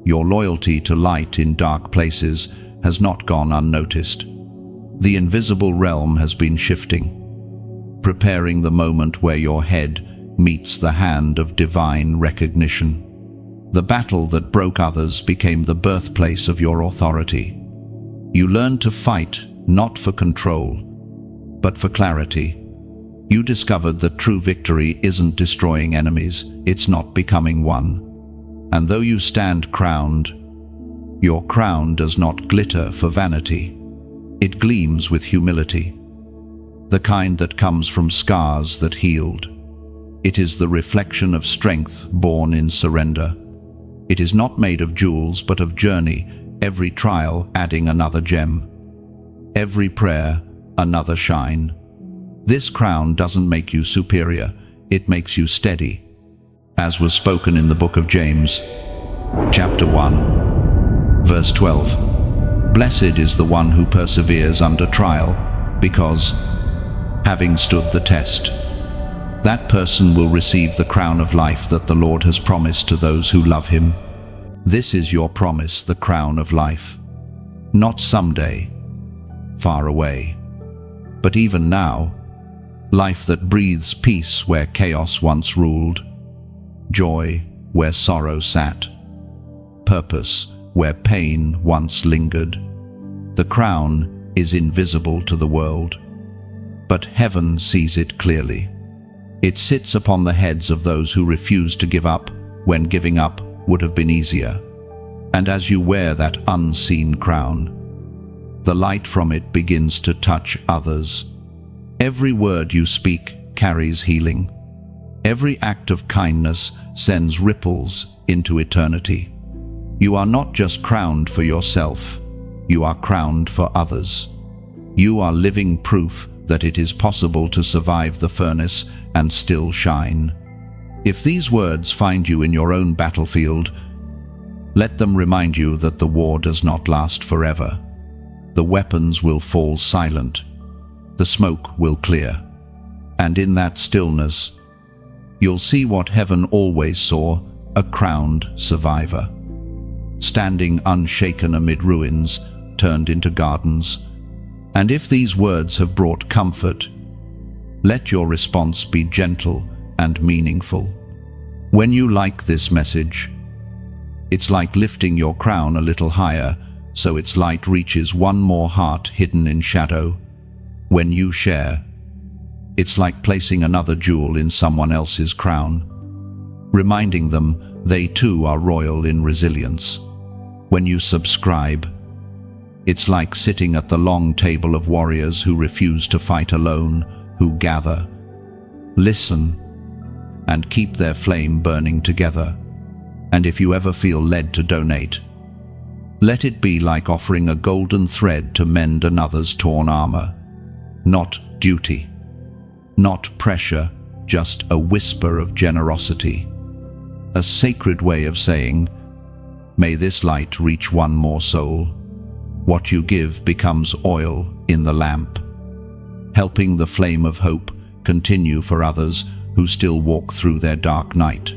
Your loyalty to light in dark places has not gone unnoticed. The invisible realm has been shifting, preparing the moment where your head meets the hand of divine recognition. The battle that broke others became the birthplace of your authority. You learned to fight not for control, but for clarity. You discovered that true victory isn't destroying enemies, it's not becoming one. And though you stand crowned, your crown does not glitter for vanity. It gleams with humility, the kind that comes from scars that healed. It is the reflection of strength born in surrender. It is not made of jewels, but of journey, every trial adding another gem, every prayer another shine. This crown doesn't make you superior, it makes you steady, as was spoken in the book of James, chapter 1, verse 12. Blessed is the one who perseveres under trial, because, having stood the test, that person will receive the crown of life that the Lord has promised to those who love him. This is your promise, the crown of life. Not someday, far away, but even now. Life that breathes peace where chaos once ruled, joy where sorrow sat, purpose where pain once lingered. The crown is invisible to the world, but heaven sees it clearly. It sits upon the heads of those who refuse to give up when giving up would have been easier. And as you wear that unseen crown, the light from it begins to touch others. Every word you speak carries healing. Every act of kindness sends ripples into eternity. You are not just crowned for yourself, you are crowned for others. You are living proof that it is possible to survive the furnace and still shine. If these words find you in your own battlefield, Let them remind you that the war does not last forever. The weapons will fall silent. The smoke will clear. And in that stillness, you'll see what heaven always saw, a crowned survivor. Standing unshaken amid ruins, turned into gardens. And if these words have brought comfort, let your response be gentle and meaningful. When you like this message, it's like lifting your crown a little higher so its light reaches one more heart hidden in shadow. When you share, it's like placing another jewel in someone else's crown, reminding them they too are royal in resilience. When you subscribe, it's like sitting at the long table of warriors who refuse to fight alone, who gather, listen, and keep their flame burning together. And if you ever feel led to donate, let it be like offering a golden thread to mend another's torn armor. Not duty, not pressure, just a whisper of generosity. A sacred way of saying, may this light reach one more soul. What you give becomes oil in the lamp, helping the flame of hope continue for others who still walk through their dark night.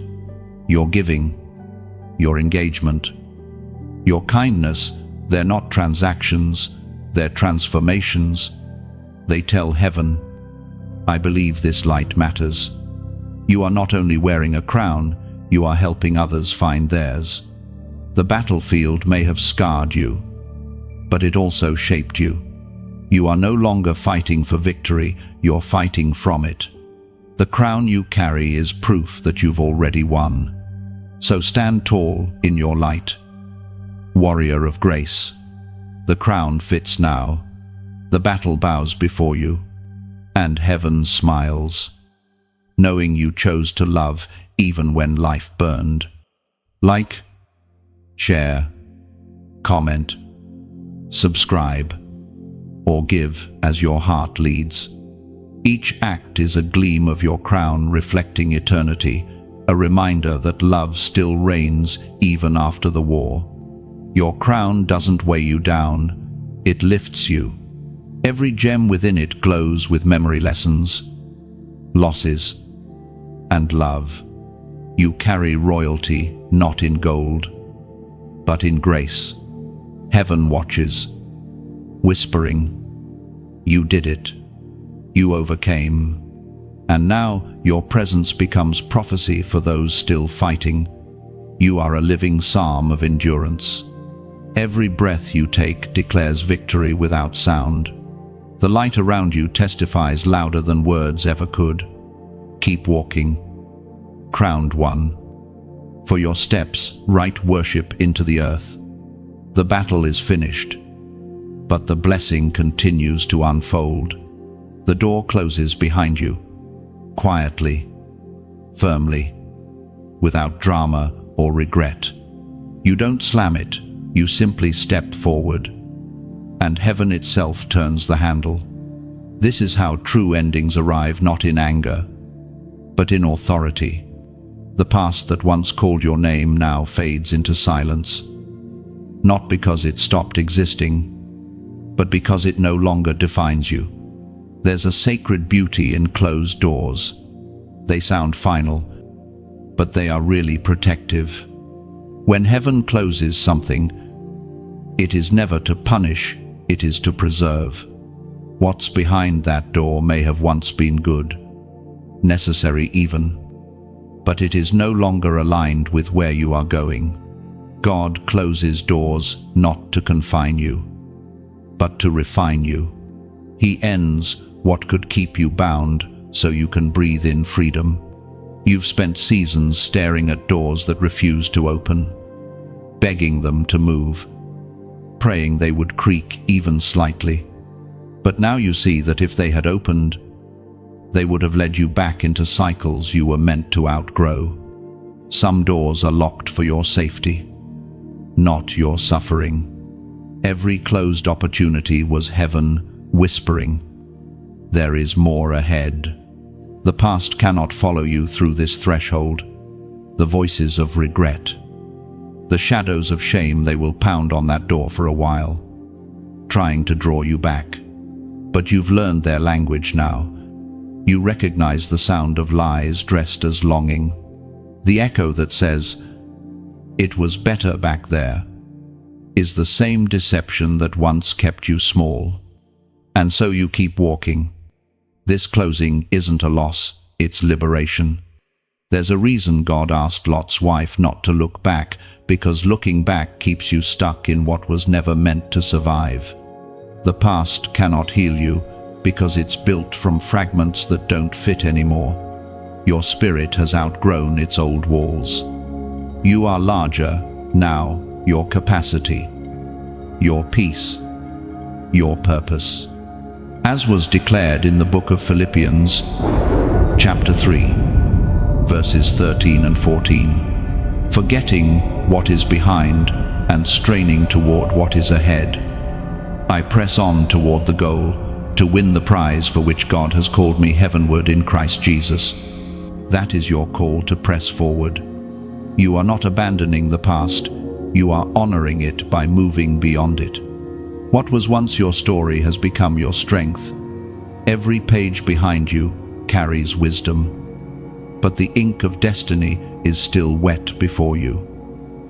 Your giving, your engagement, your kindness, they're not transactions, they're transformations. They tell heaven, I believe this light matters. You are not only wearing a crown, you are helping others find theirs. The battlefield may have scarred you, but it also shaped you. You are no longer fighting for victory, you're fighting from it. The crown you carry is proof that you've already won. So stand tall in your light, warrior of grace. The crown fits now. The battle bows before you, and heaven smiles, knowing you chose to love even when life burned. Like, share, comment, subscribe, or give as your heart leads. Each act is a gleam of your crown reflecting eternity, a reminder that love still reigns even after the war. Your crown doesn't weigh you down, it lifts you. Every gem within it glows with memory lessons, losses, and love. You carry royalty not in gold, but in grace. Heaven watches, whispering, you did it. You overcame. And now your presence becomes prophecy for those still fighting. You are a living psalm of endurance. Every breath you take declares victory without sound. The light around you testifies louder than words ever could. Keep walking, crowned one. For your steps write worship into the earth. The battle is finished, but the blessing continues to unfold. The door closes behind you, quietly, firmly, without drama or regret. You don't slam it, you simply step forward, and heaven itself turns the handle. This is how true endings arrive, not in anger, but in authority. The past that once called your name now fades into silence, not because it stopped existing, but because it no longer defines you. There's a sacred beauty in closed doors. They sound final, but they are really protective. When heaven closes something, it is never to punish, it is to preserve. What's behind that door may have once been good, necessary even, but it is no longer aligned with where you are going. God closes doors not to confine you, but to refine you. He ends what could keep you bound so you can breathe in freedom. You've spent seasons staring at doors that refuse to open, begging them to move, praying they would creak even slightly. But now you see that if they had opened, they would have led you back into cycles you were meant to outgrow. Some doors are locked for your safety, not your suffering. Every closed opportunity was heaven whispering, there is more ahead. The past cannot follow you through this threshold. The voices of regret, The shadows of shame, they will pound on that door for a while, trying to draw you back. But you've learned their language now. You recognize the sound of lies dressed as longing. The echo that says, "It was better back there," is the same deception that once kept you small. And so you keep walking. This closing isn't a loss, it's liberation. There's a reason God asked Lot's wife not to look back, because looking back keeps you stuck in what was never meant to survive. The past cannot heal you, because it's built from fragments that don't fit anymore. Your spirit has outgrown its old walls. You are larger now, your capacity, your peace, your purpose. As was declared in the book of Philippians, chapter 3, verses 13 and 14, forgetting what is behind and straining toward what is ahead, I press on toward the goal, to win the prize for which God has called me heavenward in Christ Jesus. That is your call, to press forward. You are not abandoning the past, you are honoring it by moving beyond it. What was once your story has become your strength. Every page behind you carries wisdom, but the ink of destiny is still wet before you.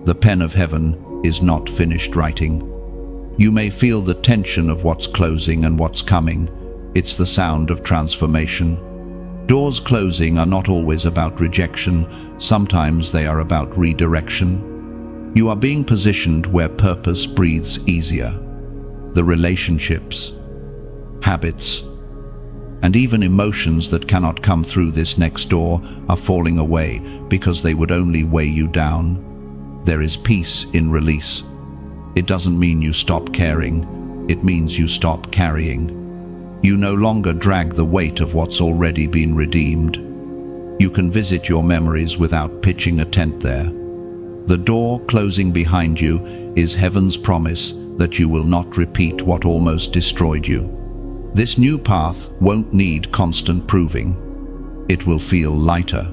The pen of heaven is not finished writing. You may feel the tension of what's closing and what's coming. It's the sound of transformation. Doors closing are not always about rejection, sometimes they are about redirection. You are being positioned where purpose breathes easier. The relationships, habits, and even emotions that cannot come through this next door are falling away because they would only weigh you down. There is peace in release. It doesn't mean you stop caring, it means you stop carrying. You no longer drag the weight of what's already been redeemed. You can visit your memories without pitching a tent there. The door closing behind you is heaven's promise that you will not repeat what almost destroyed you. This new path won't need constant proving. It will feel lighter,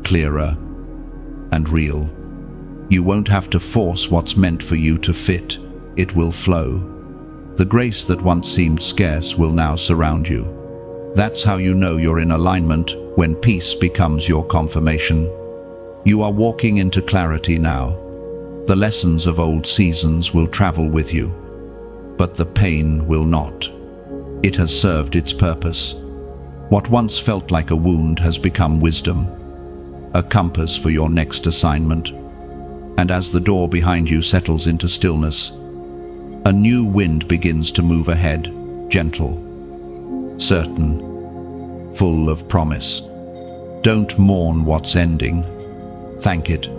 clearer, and real. You won't have to force what's meant for you to fit. It will flow. The grace that once seemed scarce will now surround you. That's how you know you're in alignment, when peace becomes your confirmation. You are walking into clarity now. The lessons of old seasons will travel with you, but the pain will not. It has served its purpose. What once felt like a wound has become wisdom, a compass for your next assignment. And as the door behind you settles into stillness, a new wind begins to move ahead, gentle, certain, full of promise. Don't mourn what's ending. Thank it.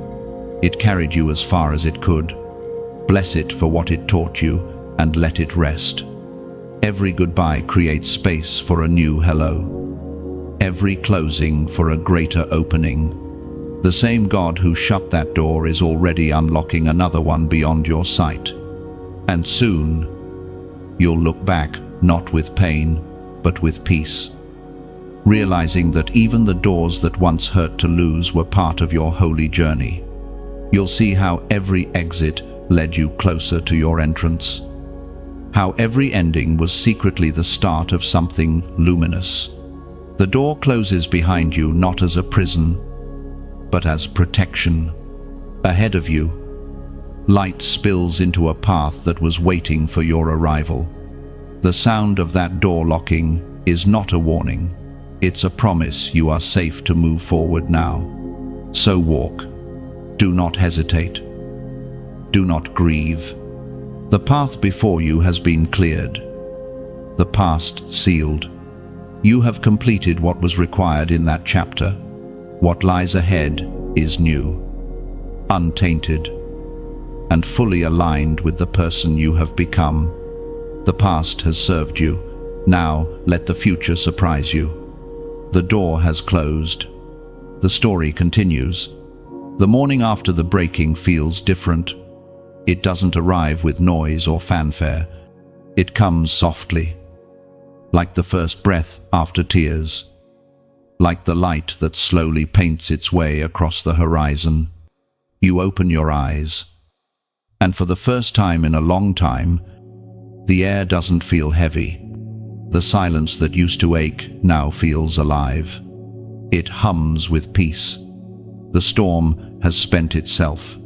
It carried you as far as it could. Bless it for what it taught you and let it rest. Every goodbye creates space for a new hello. Every closing for a greater opening. The same God who shut that door is already unlocking another one beyond your sight. And soon, you'll look back not with pain, but with peace, realizing that even the doors that once hurt to lose were part of your holy journey. You'll see how every exit led you closer to your entrance, how every ending was secretly the start of something luminous. The door closes behind you not as a prison, but as protection. Ahead of you, light spills into a path that was waiting for your arrival. The sound of that door locking is not a warning. It's a promise you are safe to move forward now. So walk. Do not hesitate. Do not grieve. The path before you has been cleared. The past sealed. You have completed what was required in that chapter. What lies ahead is new, untainted, and fully aligned with the person you have become. The past has served you. Now let the future surprise you. The door has closed. The story continues. The morning after the breaking feels different. It doesn't arrive with noise or fanfare. It comes softly, like the first breath after tears, like the light that slowly paints its way across the horizon. You open your eyes, and for the first time in a long time, the air doesn't feel heavy. The silence that used to ache now feels alive. It hums with peace. The storm has spent itself,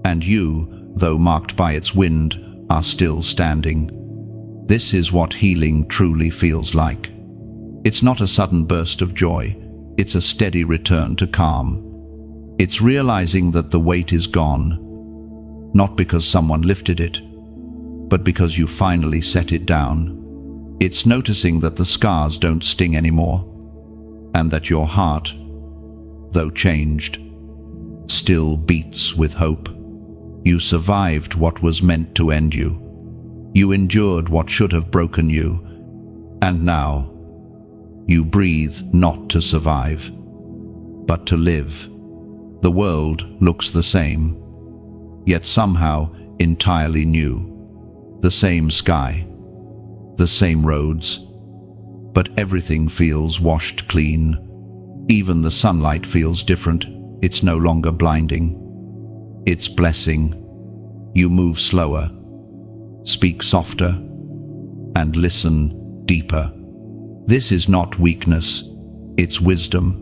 and you, though marked by its wind, are still standing. This is what healing truly feels like. It's not a sudden burst of joy, it's a steady return to calm. It's realizing that the weight is gone, not because someone lifted it, but because you finally set it down. It's noticing that the scars don't sting anymore, and that your heart, though changed, still beats with hope. You survived what was meant to end you. You endured what should have broken you, and now you breathe not to survive, but to live. The world looks the same, yet somehow entirely new. The same sky, the same roads, but everything feels washed clean. Even the sunlight feels different. It's no longer blinding. It's blessing. You move slower, speak softer, and listen deeper. This is not weakness, it's wisdom.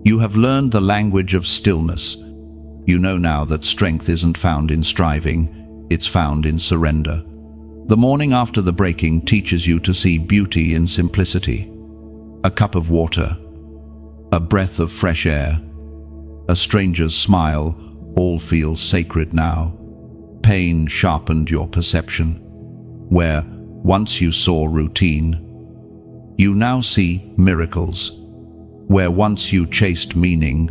You have learned the language of stillness. You know now that strength isn't found in striving, it's found in surrender. The morning after the breaking teaches you to see beauty in simplicity. A cup of water, a breath of fresh air, a stranger's smile, all feels sacred now. Pain sharpened your perception. Where once you saw routine, you now see miracles. Where once you chased meaning,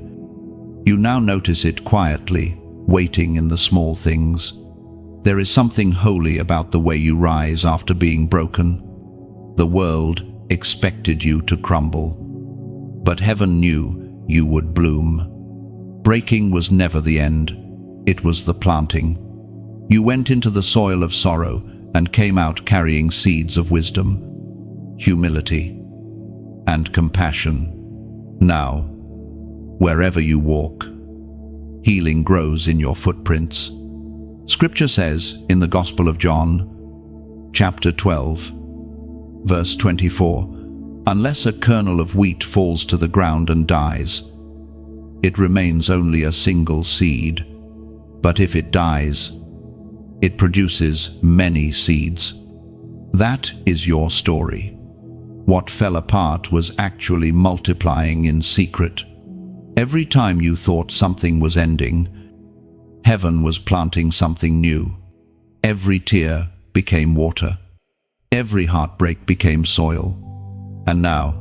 you now notice it quietly, waiting in the small things. There is something holy about the way you rise after being broken. The world expected you to crumble, but heaven knew you would bloom. Breaking was never the end, it was the planting. You went into the soil of sorrow and came out carrying seeds of wisdom, humility, and compassion. Now, wherever you walk, healing grows in your footprints. Scripture says in the Gospel of John, chapter 12, verse 24, "Unless a kernel of wheat falls to the ground and dies, it remains only a single seed. But if it dies, it produces many seeds." That is your story. What fell apart was actually multiplying in secret. Every time you thought something was ending, heaven was planting something new. Every tear became water. Every heartbreak became soil. And now,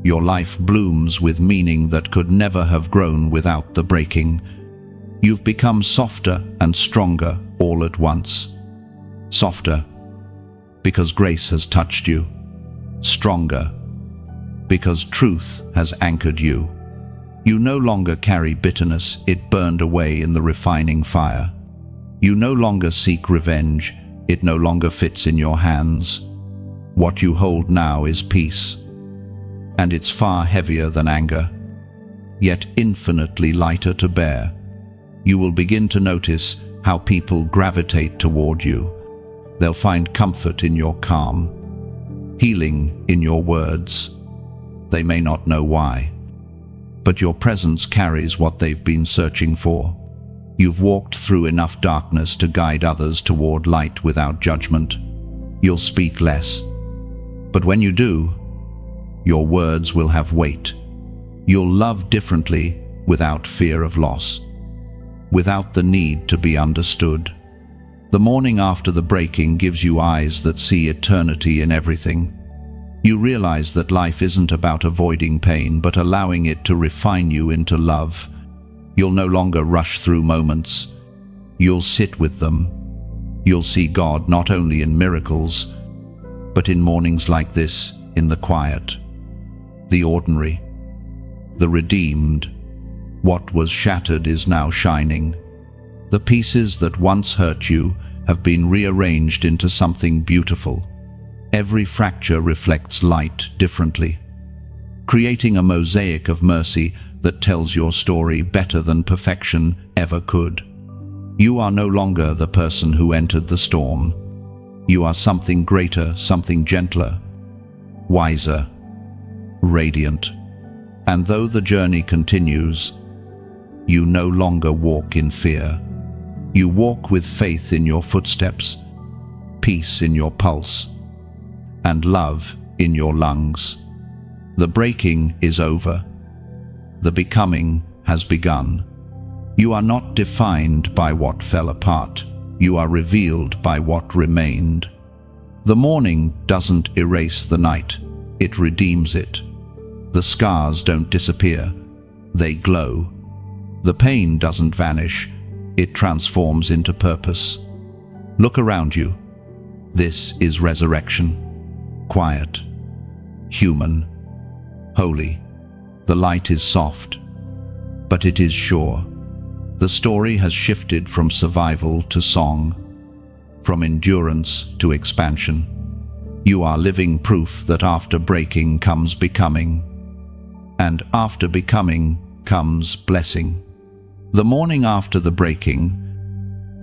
your life blooms with meaning that could never have grown without the breaking. You've become softer and stronger all at once. Softer, because grace has touched you. Stronger, because truth has anchored you. You no longer carry bitterness, it burned away in the refining fire. You no longer seek revenge, it no longer fits in your hands. What you hold now is peace, and it's far heavier than anger, yet infinitely lighter to bear. You will begin to notice how people gravitate toward you. They'll find comfort in your calm, healing in your words. They may not know why, but your presence carries what they've been searching for. You've walked through enough darkness to guide others toward light without judgment. You'll speak less, but when you do, your words will have weight. You'll love differently without fear of loss, without the need to be understood. The morning after the breaking gives you eyes that see eternity in everything. You realize that life isn't about avoiding pain, but allowing it to refine you into love. You'll no longer rush through moments. You'll sit with them. You'll see God not only in miracles, but in mornings like this, in the quiet, the ordinary, the redeemed. What was shattered is now shining. The pieces that once hurt you have been rearranged into something beautiful. Every fracture reflects light differently, creating a mosaic of mercy that tells your story better than perfection ever could. You are no longer the person who entered the storm. You are something greater, something gentler, wiser, radiant. And though the journey continues, you no longer walk in fear. You walk with faith in your footsteps, peace in your pulse, and love in your lungs. The breaking is over. The becoming has begun. You are not defined by what fell apart. You are revealed by what remained. The morning doesn't erase the night. It redeems it. The scars don't disappear. They glow. The pain doesn't vanish. It transforms into purpose. Look around you. This is resurrection. Quiet, human, holy. The light is soft, but it is sure. The story has shifted from survival to song, from endurance to expansion. You are living proof that after breaking comes becoming, and after becoming comes blessing. The morning after the breaking,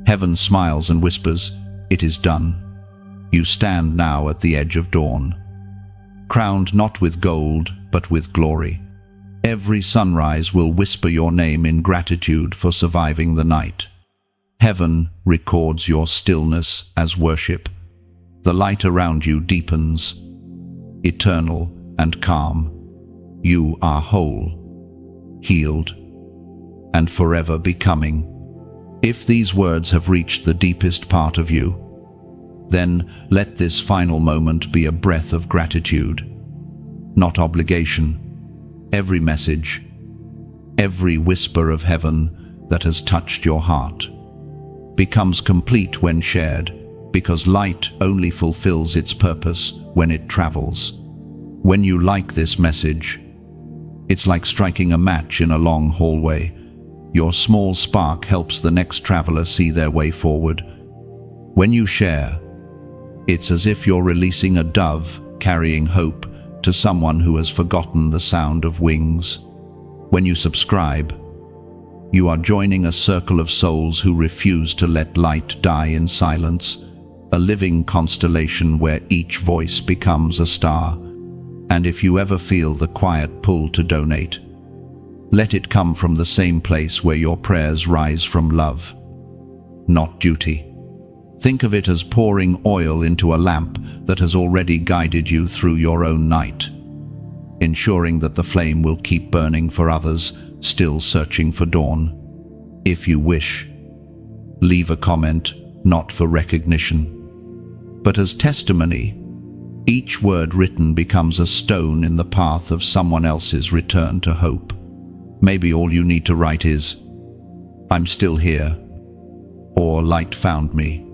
heaven smiles and whispers, "It is done." You stand now at the edge of dawn, crowned not with gold, but with glory. Every sunrise will whisper your name in gratitude for surviving the night. Heaven records your stillness as worship. The light around you deepens, eternal and calm. You are whole, healed, and forever becoming. If these words have reached the deepest part of you, then let this final moment be a breath of gratitude, not obligation. Every message, every whisper of heaven that has touched your heart, becomes complete when shared, because light only fulfills its purpose when it travels. When you like this message, it's like striking a match in a long hallway. Your small spark helps the next traveler see their way forward. When you share, it's as if you're releasing a dove carrying hope to someone who has forgotten the sound of wings. When you subscribe, you are joining a circle of souls who refuse to let light die in silence, a living constellation where each voice becomes a star. And if you ever feel the quiet pull to donate, let it come from the same place where your prayers rise from love, not duty. Think of it as pouring oil into a lamp that has already guided you through your own night, ensuring that the flame will keep burning for others still searching for dawn. If you wish, leave a comment, not for recognition, but as testimony. Each word written becomes a stone in the path of someone else's return to hope. Maybe all you need to write is, "I'm still here," or "Light found me."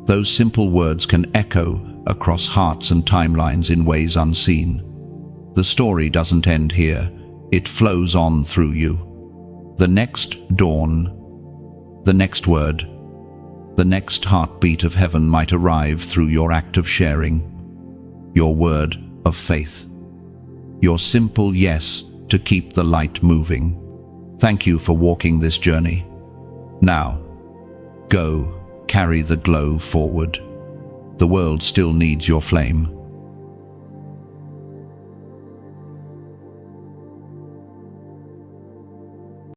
Those simple words can echo across hearts and timelines in ways unseen. The story doesn't end here. It flows on through you. The next dawn, the next word, the next heartbeat of heaven might arrive through your act of sharing, your word of faith, your simple yes to keep the light moving. Thank you for walking this journey. Now, go. Carry the glow forward. The world still needs your flame.